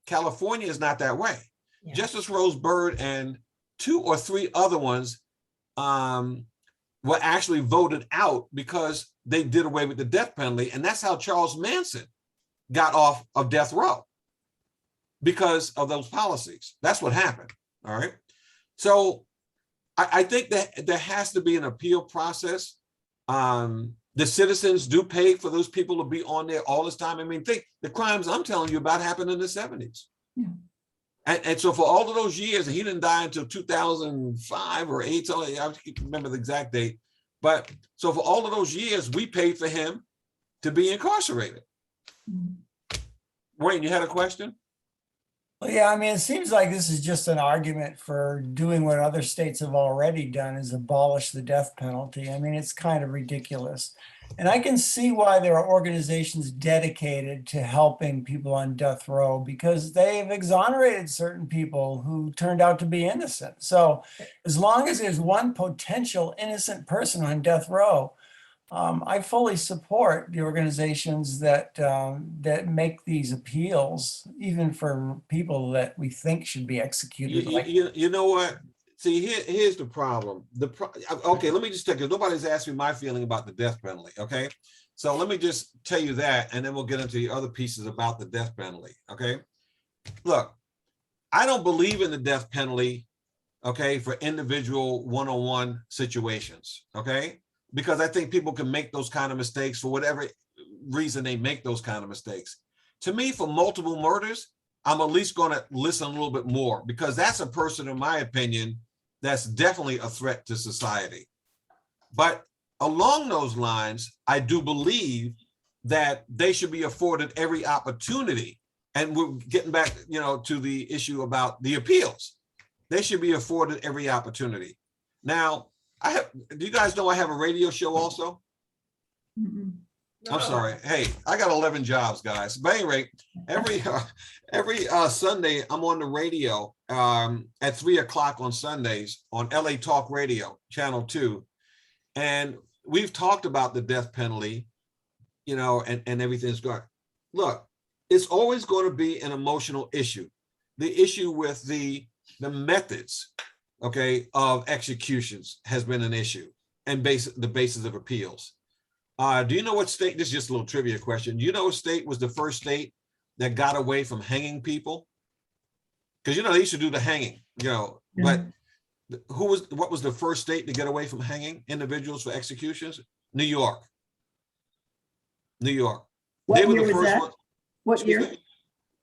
California is not that way. Yeah. Justice Rose Bird and 2 or 3 other ones were actually voted out because they did away with the death penalty. And that's how Charles Manson got off of death row, because of those policies. That's what happened. All right. So I think that there has to be an appeal process. The citizens do pay for those people to be on there all this time. I mean, think the crimes I'm telling you about happened in the 70s. Yeah. And so for all of those years, he didn't die until 2005 or 8. So I can't remember the exact date. But so for all of those years, we paid for him to be incarcerated. Wayne, you had a question? Well, yeah, I mean, it seems like this is just an argument for doing what other states have already done, is abolish the death penalty. I mean, it's kind of ridiculous. And I can see why there are organizations dedicated to helping people on death row, because they've exonerated certain people who turned out to be innocent. So as long as there's one potential innocent person on death row, I fully support the organizations that that make these appeals, even for people that we think should be executed. You know what? See, here's the problem. Okay, let me just take it. Nobody's asked me my feeling about the death penalty. Okay, so let me just tell you that, and then we'll get into the other pieces about the death penalty. Okay, look, I don't believe in the death penalty. Okay, for individual one-on-one situations. Okay. Because I think people can make those kind of mistakes for whatever reason they make those kind of mistakes. To me, for multiple murders, I'm at least going to listen a little bit more, because that's a person, in my opinion, that's definitely a threat to society. But along those lines, I do believe that they should be afforded every opportunity. And we're getting back, you know, to the issue about the appeals. They should be afforded every opportunity. Now, do you guys know I have a radio show also? Mm-hmm. I'm sorry. Hey, I got 11 jobs, guys. But anyway, every Sunday I'm on the radio at 3 o'clock on Sundays on LA Talk Radio, Channel 2. And we've talked about the death penalty, you know, and everything's going. Look, it's always going to be an emotional issue. The issue with the methods okay, of executions has been an issue and the basis of appeals. Do you know what state, this is just a little trivia question. Do you know what state was the first state that got away from hanging people? Because, you know, they used to do the hanging, you know, but what was the first state to get away from hanging individuals for executions? New York. New York. What They were year the was first that? one. What year?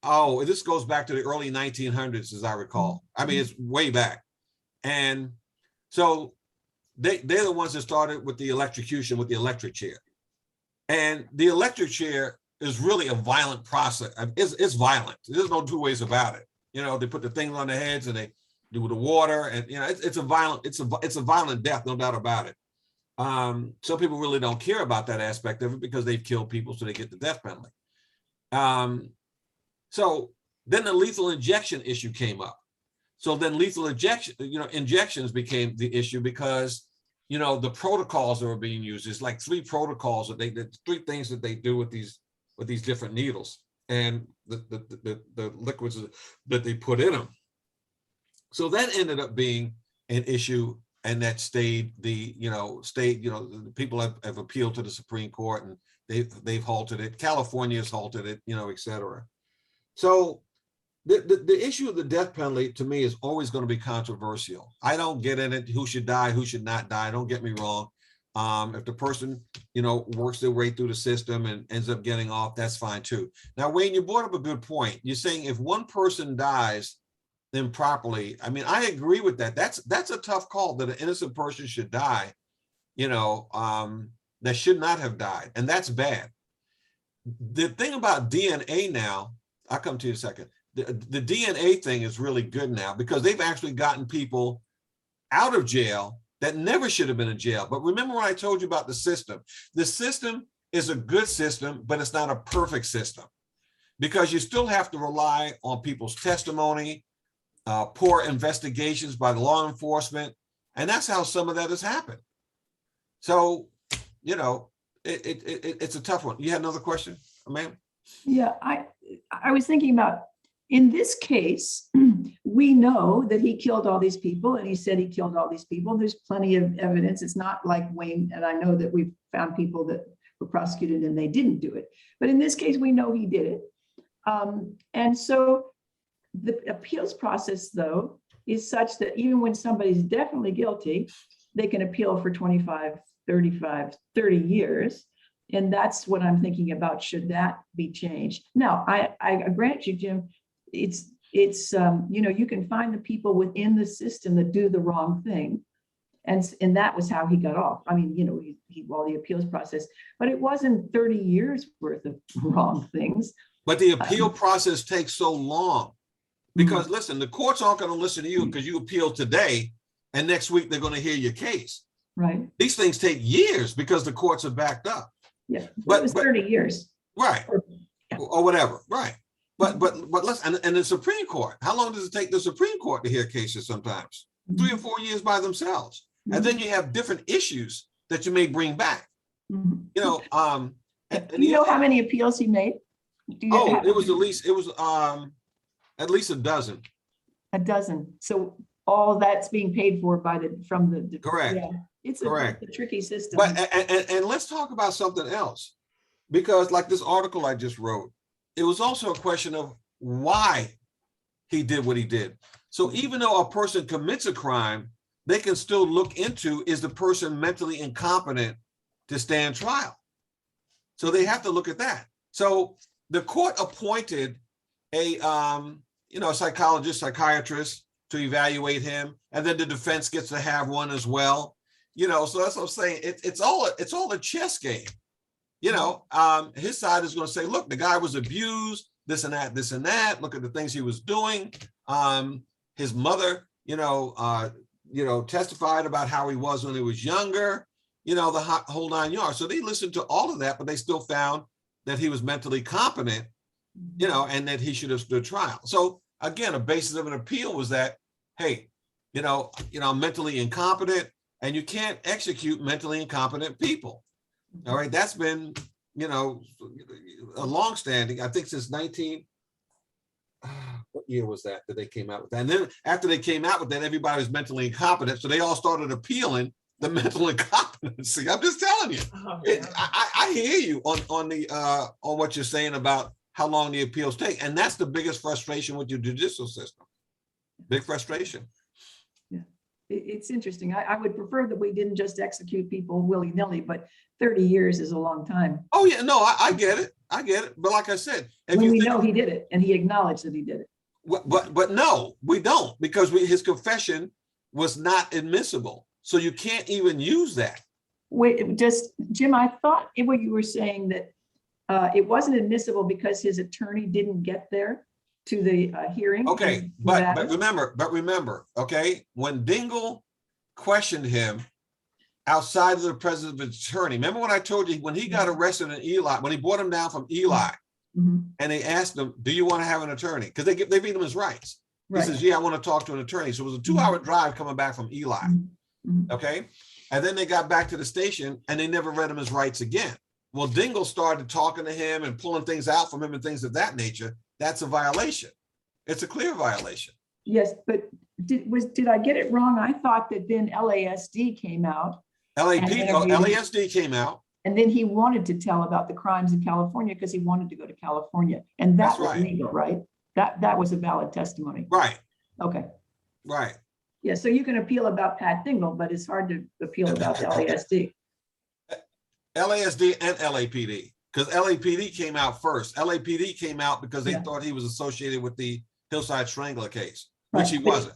Oh, this goes back to the early 1900s, as I recall. I mean, it's way back. And so they're the ones that started with the electrocution with the electric chair. And the electric chair is really a violent process. It's violent. There's no two ways about it. You know, they put the things on their heads and they do the water, and you know, it's a violent death, no doubt about it. Some people really don't care about that aspect of it because they've killed people, so they get the death penalty. So then the lethal injection issue came up. So then lethal injection, you know, injections became the issue because, you know, the protocols that were being used is like three protocols that three things that they do with these different needles and the liquids that they put in them. So that ended up being an issue, and that the people have appealed to the Supreme Court, and they've halted it. California has halted it, you know, et cetera. So the issue of the death penalty to me is always going to be controversial. I don't get in it, who should die, who should not die. Don't get me wrong. If the person, you know, works their way through the system and ends up getting off, that's fine too. Now, Wayne, you brought up a good point. You're saying if one person dies improperly, I mean, I agree with that. That's a tough call, that an innocent person should die, you know, that should not have died. And that's bad. The thing about DNA now, I'll come to you in a second. The DNA thing is really good now because they've actually gotten people out of jail that never should have been in jail. But remember when I told you about the system? The system is a good system, but it's not a perfect system because you still have to rely on people's testimony, poor investigations by the law enforcement. And that's how some of that has happened. So, you know, it's a tough one. You had another question, ma'am? Yeah, I was thinking about, in this case, we know that he killed all these people, and he said he killed all these people. There's plenty of evidence. It's not like Wayne, and I know that we've found people that were prosecuted and they didn't do it. But in this case, we know he did it. And so the appeals process, though, is such that even when somebody's definitely guilty, they can appeal for 25, 35, 30 years. And that's what I'm thinking about. Should that be changed? Now, I grant you, Jim, it's you know, you can find the people within the system that do the wrong thing. And that was how he got off. I mean, you know, all the appeals process, but it wasn't 30 years worth of wrong things. But the appeal process takes so long because listen, the courts aren't going to listen to you because you appeal today and next week they're going to hear your case. Right. These things take years because the courts are backed up. Yeah, but it was 30 years. Right. Yeah. Or whatever. Right. But let's, and the Supreme Court, how long does it take the Supreme Court to hear cases sometimes? 3 or 4 years by themselves. And then you have different issues that you may bring back. You know, do you know how many appeals he made? It was at least a dozen. A dozen. So all that's being paid for from the correct. Yeah, it's correct. A tricky system. But and let's talk about something else, because like this article I just wrote, it was also a question of why he did what he did. So even though a person commits a crime, they can still look into, is the person mentally incompetent to stand trial? So they have to look at that. So the court appointed a psychologist, psychiatrist to evaluate him, and then the defense gets to have one as well. You know, so that's what I'm saying. It's all a chess game. You know, his side is going to say, look, the guy was abused, this and that. Look at the things he was doing. His mother, testified about how he was when he was younger, the whole 9 yards. So they listened to all of that, but they still found that he was mentally competent, and that he should have stood trial. So again, a basis of an appeal was that, hey, I'm mentally incompetent, and you can't execute mentally incompetent people. All right, that's been, a longstanding, I think since what year was that they came out with that? And then after they came out with that, everybody was mentally incompetent. So they all started appealing the mental incompetency. I'm just telling you. I hear you on what you're saying about how long the appeals take. And that's the biggest frustration with your judicial system. Big frustration. Yeah, it's interesting. I would prefer that we didn't just execute people willy-nilly, but 30 years is a long time. Oh yeah, no, I get it. I get it. But like I said, if When you we think, know he did it and he acknowledged that he did it. but no, we don't, because his confession was not admissible. So you can't even use that. Wait, just Jim, I thought what you were saying that it wasn't admissible because his attorney didn't get there to the hearing. Okay, but remember, okay, when Dingle questioned him outside of the president's attorney, remember when I told you when he got arrested in Eli, when he brought him down from Eli, Mhm. and they asked him, "Do you want to have an attorney?" Because they beat him his rights. He Right. says, "Yeah, I want to talk to an attorney." So it was a 2-hour drive coming back from Eli. Mhm. Okay, and then they got back to the station and they never read him his rights again. Well, Dingle started talking to him and pulling things out from him and things of that nature. That's a violation. It's a clear violation. Yes, but did I get it wrong? I thought that then LASD came out LASD came out. and then he wanted to tell about the crimes in California because he wanted to go to California. And that That's was right. legal, right? That was a valid testimony. Right, Okay. right. Yeah, so you can appeal about Pat Dingle, but it's hard to appeal about the LASD. LASD and LAPD, because LAPD came out first. LAPD came out because they Yeah. thought he was associated with the Hillside Strangler case, which Right. he wasn't.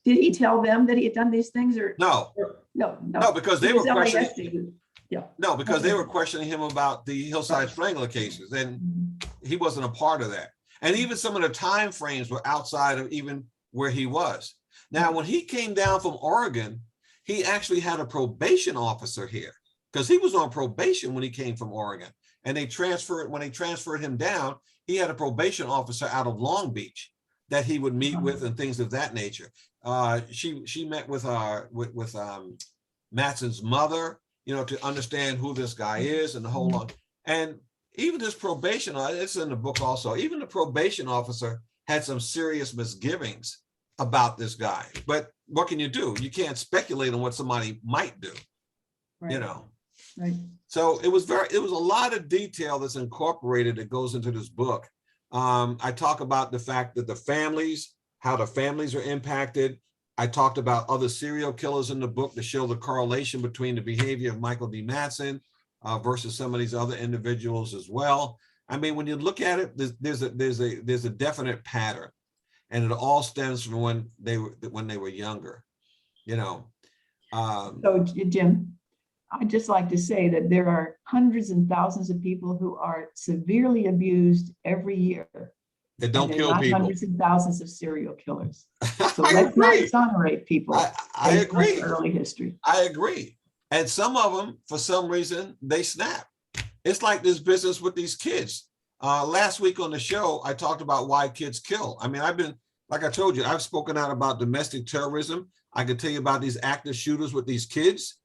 Did he tell them that he had done these things or? No, No. no, because they It were was questioning. LASD. Yeah. No, because they Okay. were questioning him about the Hillside Strangler cases, and Mhm. he wasn't a part of that. And even some of the time frames were outside of even where he was. Now, when he came down from Oregon, he actually had a probation officer here because he was on probation when he came from Oregon. And when they transferred him down, he had a probation officer out of Long Beach that he would meet with and things of that nature. She met with Mattson's mother, to understand who this guy is and the whole lot. And even this probation, it's in the book also, even the probation officer had some serious misgivings about this guy. But what can you do? You can't speculate on what somebody might do, Right. Right. So it was a lot of detail that's incorporated that goes into this book. I talk about the fact that how the families are impacted. I talked about other serial killers in the book to show the correlation between the behavior of Michael Dee Mattson versus some of these other individuals as well. I mean, when you look at it, there's a definite pattern, and it all stems from when they were younger, So Jim, I'd just like to say that there are hundreds and thousands of people who are severely abused every year. They don't and kill not people. Hundreds and thousands of serial killers. So I let's not agree. exonerate people. I based on agree. their early history. I agree. And some of them, for some reason, they snap. It's like this business with these kids. Last week on the show, I talked about why kids kill. I mean, like I told you, I've spoken out about domestic terrorism. I could tell you about these active shooters with these kids.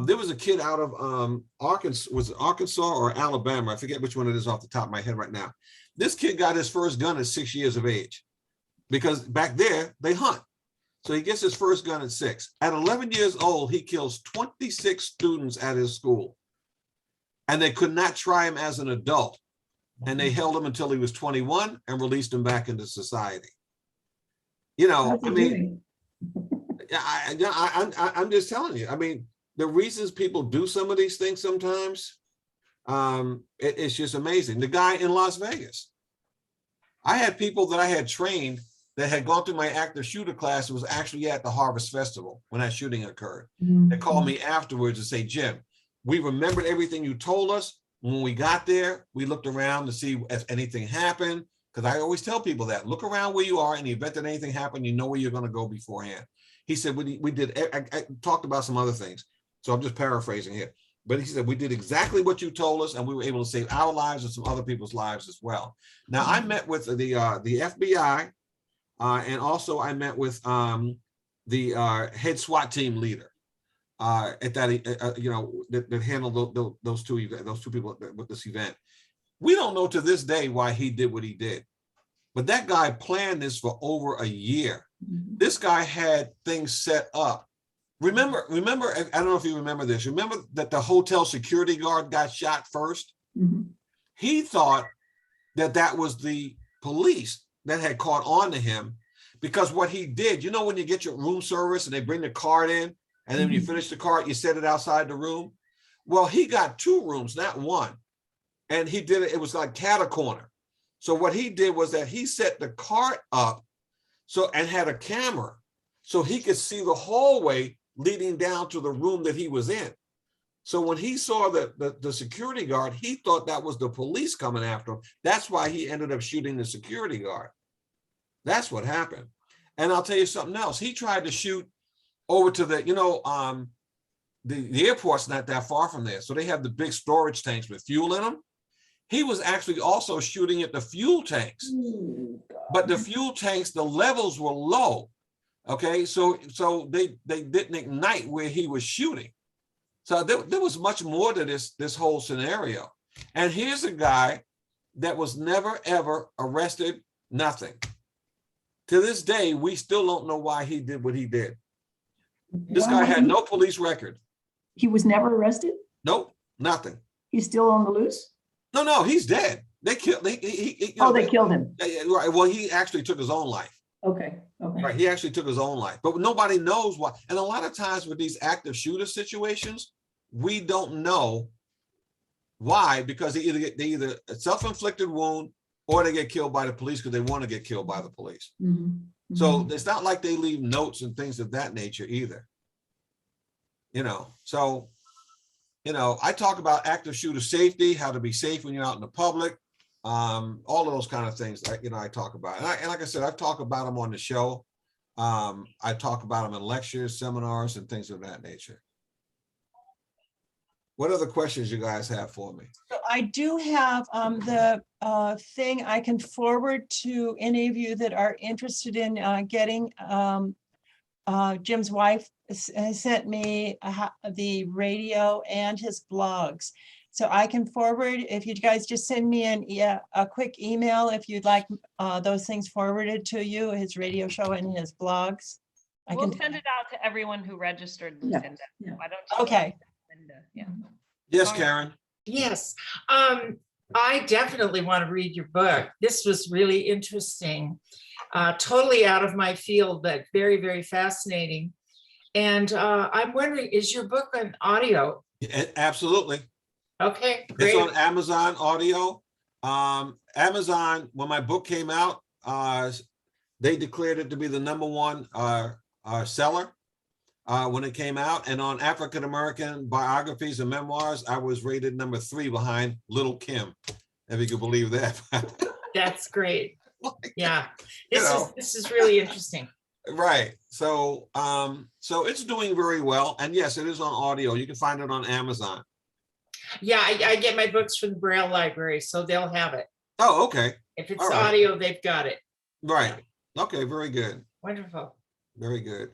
There was a kid out of Arkansas, was it Arkansas or Alabama? I forget which one it is off the top of my head right now. This kid got his first gun at 6 years of age because back there they hunt. So he gets his first gun at 6. At 11 years old, he kills 26 students at his school. And they could not try him as an adult. And they held him until he was 21 and released him back into society. How's he I mean, doing? I'm just telling you, I mean, the reasons people do some of these things sometimes, it's just amazing. The guy in Las Vegas, I had people that I had trained that had gone through my active shooter class and was actually at the Harvest Festival when that shooting occurred. They called me afterwards and say, Jim, we remembered everything you told us. When we got there, we looked around to see if anything happened. Because I always tell people that, look around where you are in the event that anything happened, you know where you're going to go beforehand. He said, we did, I talked about some other things. So I'm just paraphrasing here. But he said, we did exactly what you told us, and we were able to save our lives and some other people's lives as well. Now, I met with the FBI, and also I met with the head SWAT team leader at that, that handled those two people with this event. We don't know to this day why he did what he did. But that guy planned this for over a year. Mhm. This guy had things set up. Remember, I don't know if you remember this. Remember that the hotel security guard got shot first? Mhm. He thought that that was the police that had caught on to him, because what he did, you know, when you get your room service and they bring the card in, and then when you finish the card, you set it outside the room. Well, he got 2 rooms, not 1. And he did it, it was like cat corner. So what he did was that he set the cart up and had a camera so he could see the hallway leading down to the room that he was in. So when he saw the security guard, he thought that was the police coming after him. That's why he ended up shooting the security guard. That's what happened. And I'll tell you something else. He tried to shoot over to the, the airport's not that far from there. So they have the big storage tanks with fuel in them. He was actually also shooting at the fuel tanks, but the fuel tanks, the levels were low. Okay, so they didn't ignite where he was shooting. So there was much more to this whole scenario. And here's a guy that was never ever arrested, nothing. To this day, we still don't know why he did what he did. This guy had no police record. He was never arrested? Nope, nothing. He's still on the loose? No, he's dead. They killed. They killed him. Right. Well, he actually took his own life. Okay. Right. He actually took his own life, but nobody knows why. And a lot of times with these active shooter situations, we don't know why, because they either a self-inflicted wound or they get killed by the police because they want to get killed by the police. Mm-hmm. So it's not like they leave notes and things of that nature either. So, I talk about active shooter safety, how to be safe when you're out in the public, all of those kind of things. I talk about, and like I said, I've talked about them on the show. I talk about them in lectures, seminars, and things of that nature. What other questions you guys have for me? So I do have the thing I can forward to any of you that are interested in getting. Jim's wife has sent me the radio and his blogs. So I can forward, if you guys just send me a quick email if you'd like those things forwarded to you, his radio show and his blogs. We'll send it out to everyone who registered, Lucinda. Yeah. Why don't you? Okay. Linda? Yeah. Yes, Karen. Yes, I definitely want to read your book. This was really interesting, totally out of my field, but very, very fascinating. And I'm wondering, is your book on audio? Yeah, absolutely. Okay, great. It's on Amazon Audio. Amazon, when my book came out, they declared it to be the #1 seller when it came out. And on African American biographies and memoirs, I was rated #3 behind Little Kim, if you could believe that. That's great. Yeah, this is really interesting. Right. So it's doing very well. And yes, it is on audio. You can find it on Amazon. Yeah, I get my books from the Braille Library, so they'll have it. Oh, okay. If it's All right. audio, they've got it. Right. Okay, very good. Wonderful. Very good.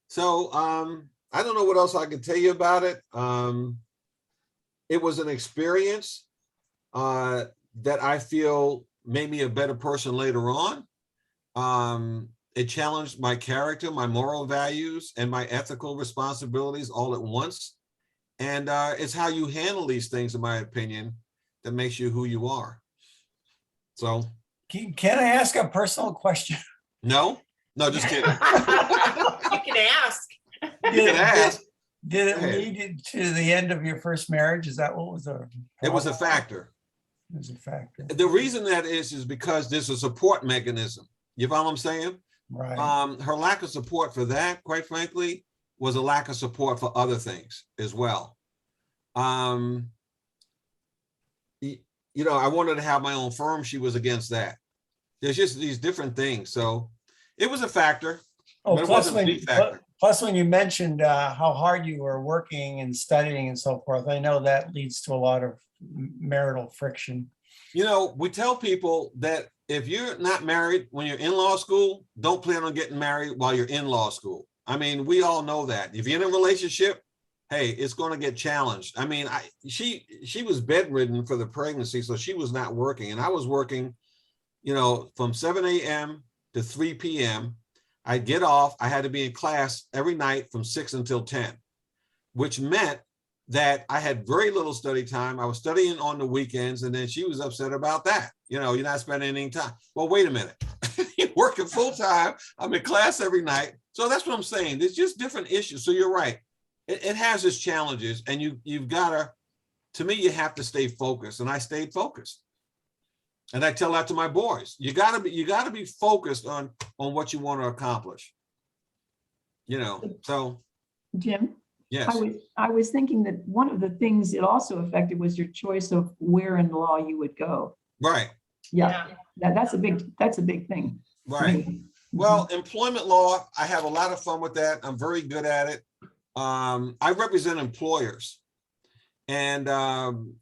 So I don't know what else I can tell you about it. It was an experience that I feel made me a better person later on. It challenged my character, my moral values, and my ethical responsibilities all at once. And it's how you handle these things, in my opinion, that makes you who you are. So. Can I ask a personal question? No, just kidding. You can ask. You can ask. Did it lead to the end of your first marriage? Is that what was the? It was a factor. It was a factor. The reason that is because there's a support mechanism. You follow what I'm saying? Right. Her lack of support for that, quite frankly, was a lack of support for other things as well. I wanted to have my own firm. She was against that. There's just these different things. So it was a factor. Oh, but it wasn't a big factor. plus when you mentioned how hard you were working and studying and so forth, I know that leads to a lot of marital friction. We tell people that if you're not married when you're in law school, don't plan on getting married while you're in law school. I mean, we all know that. If you're in a relationship, hey, it's going to get challenged. I mean, she was bedridden for the pregnancy, so she was not working, and I was working you know, from 7 a.m. to 3 p.m. I'd get off. I had to be in class every night from 6 until 10, which meant that I had very little study time. I was studying on the weekends, and then she was upset about that. You know, you're not spending any time. Well, wait a minute. You're working full time. I'm in class every night. So that's what I'm saying. There's just different issues. So you're right. It has its challenges, and you've got to me, you have to stay focused. And I stayed focused. And I tell that to my boys. You gotta be focused on what you want to accomplish. You know, so Jim? yes. I was thinking that one of the things it also affected was your choice of where in law you would go. Right. Yeah, that's a big thing. for Right. me. Well, employment law, I have a lot of fun with that. I'm very good at it. I represent employers and,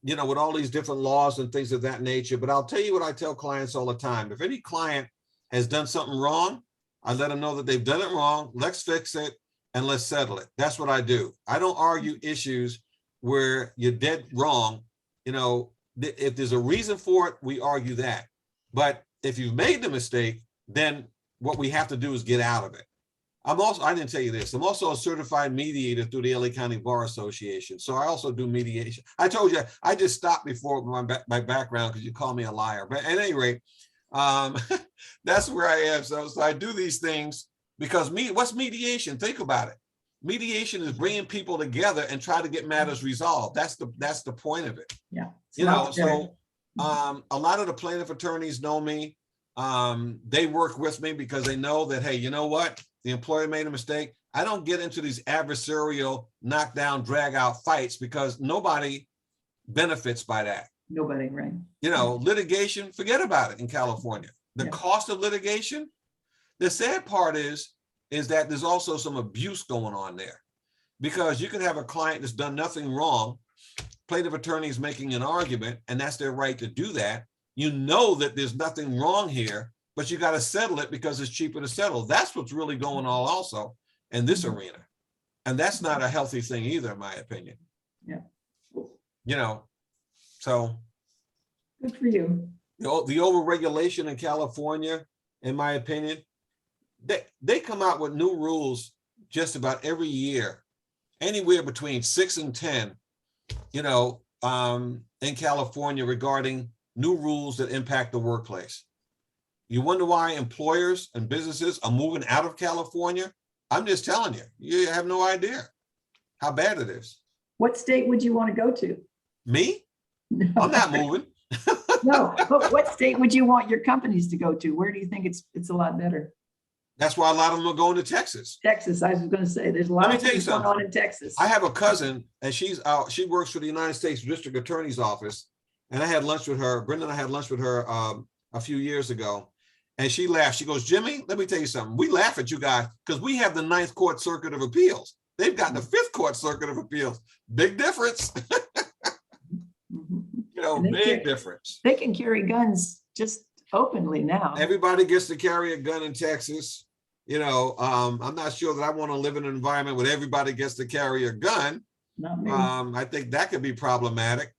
you know, with all these different laws and things of that nature. But I'll tell you what I tell clients all the time. If any client has done something wrong, I let them know that they've done it wrong. Let's fix it and let's settle it. That's what I do. I don't argue issues where you're dead wrong. You know, if there's a reason for it, we argue that. But if you've made the mistake, then what we have to do is get out of it. I didn't tell you this, I'm also a certified mediator through the LA County Bar Association. So I also do mediation. I told you, I just stopped before my background because you call me a liar. But at any rate, that's where I am. So I do these things because what's mediation? Think about it. Mediation is bringing people together and try to get matters resolved. That's the point of it. Yeah. You know, so a lot of the plaintiff attorneys know me. They work with me because they know that, hey, you know what? The employer made a mistake. I don't get into these adversarial knockdown, drag out fights because nobody benefits by that. Nobody, right? You know, litigation, forget about it in California. The cost of litigation, the sad part is that there's also some abuse going on there because you can have a client that's done nothing wrong. Plaintiff attorney is making an argument and that's their right to do that. You know that there's nothing wrong here, but you got to settle it because it's cheaper to settle. That's what's really going on also in this arena. And that's not a healthy thing either, in my opinion. Yeah. You know, so. Good for you. The overregulation in California, in my opinion, they come out with new rules just about every year, anywhere between 6 and 10, you know, in California regarding new rules that impact the workplace. You wonder why employers and businesses are moving out of California? I'm just telling you, you have no idea how bad it is. What state would you want to go to? Me? No. I'm not moving. No, but what state would you want your companies to go to? Where do you think it's a lot better? That's why a lot of them are going to Texas. Texas, I was going to say, there's a lot of things going on in Texas. I have a cousin and she works for the United States District Attorney's Office. And I had lunch with her, Brenda and I had lunch with her a few years ago. And she laughed. She goes, Jimmy, let me tell you something. We laugh at you guys because we have the 9th Court Circuit of Appeals. They've got the 5th Court Circuit of Appeals. Big difference. You know, big difference. They can carry guns just openly now. Everybody gets to carry a gun in Texas. You know, I'm not sure that I want to live in an environment where everybody gets to carry a gun. Not me. I think that could be problematic.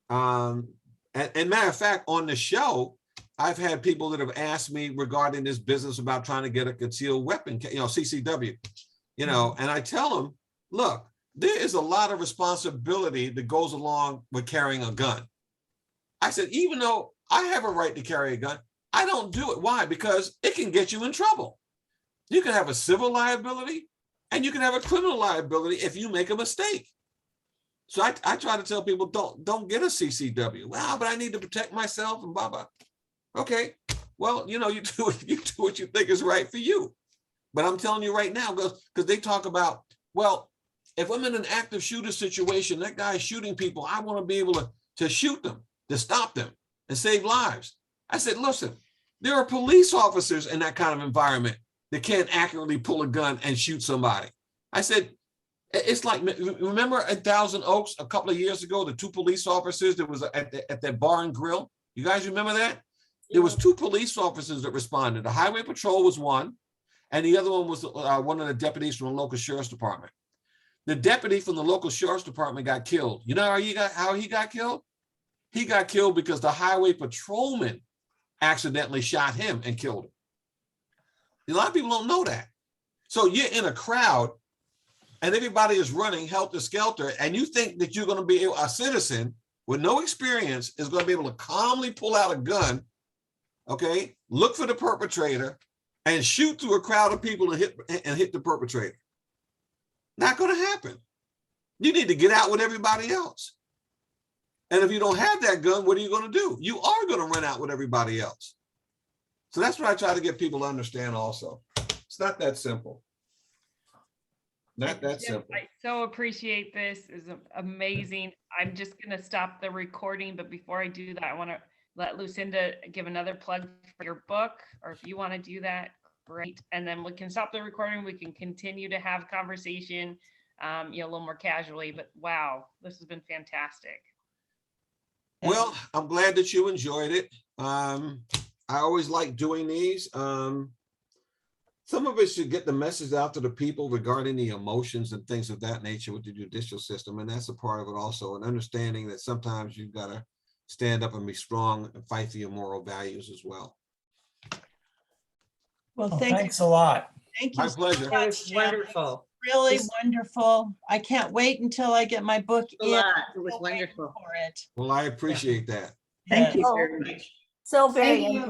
And matter of fact, on the show, I've had people that have asked me regarding this business about trying to get a concealed weapon, you know, CCW, you know, and I tell them, look, there is a lot of responsibility that goes along with carrying a gun. I said, even though I have a right to carry a gun, I don't do it. Why? Because it can get you in trouble. You can have a civil liability and you can have a criminal liability if you make a mistake. So I try to tell people, don't get a CCW. Well, but I need to protect myself and blah, blah. Okay, well, you know, you do what you think is right for you. But I'm telling you right now, because they talk about, well, if I'm in an active shooter situation, that guy's shooting people, I want to be able to shoot them, to stop them and save lives. I said, listen, there are police officers in that kind of environment that can't accurately pull a gun and shoot somebody. I said, it's like, remember at Thousand Oaks a couple of years ago, the 2 police officers that was at that bar and grill? You guys remember that? There was 2 police officers that responded. The highway patrol was one, and the other one was one of the deputies from the local sheriff's department. The deputy from the local sheriff's department got killed. You know how he got killed? He got killed because the highway patrolman accidentally shot him and killed him. A lot of people don't know that. So you're in a crowd and everybody is running helter-skelter, and you think that you're going to be a citizen with no experience is going to be able to calmly pull out a gun, okay, look for the perpetrator, and shoot through a crowd of people and hit the perpetrator. Not going to happen. You need to get out with everybody else. And if you don't have that gun, what are you going to do? You are going to run out with everybody else. So that's what I try to get people to understand also. It's not that simple. Not that Jim, simple. I so appreciate this. It's amazing. I'm just gonna stop the recording, but before I do that, I want to let Lucinda give another plug for your book, or if you want to do that, great. And then we can stop the recording. We can continue to have conversation, a little more casually. But wow, this has been fantastic. Well, I'm glad that you enjoyed it. I always like doing these. Some of it should get the message out to the people regarding the emotions and things of that nature with the judicial system. And that's a part of it also, and understanding that sometimes you've got to stand up and be strong and fight for your moral values as well. Well, Well, thank you. thanks a lot. Thank you. My so pleasure. It much, was Jim. wonderful. Really This- wonderful. I can't wait until I get my book A in. lot. It was Still waiting wonderful. For it. Well, I appreciate that. Thank you Yes. very much. So very Thank you.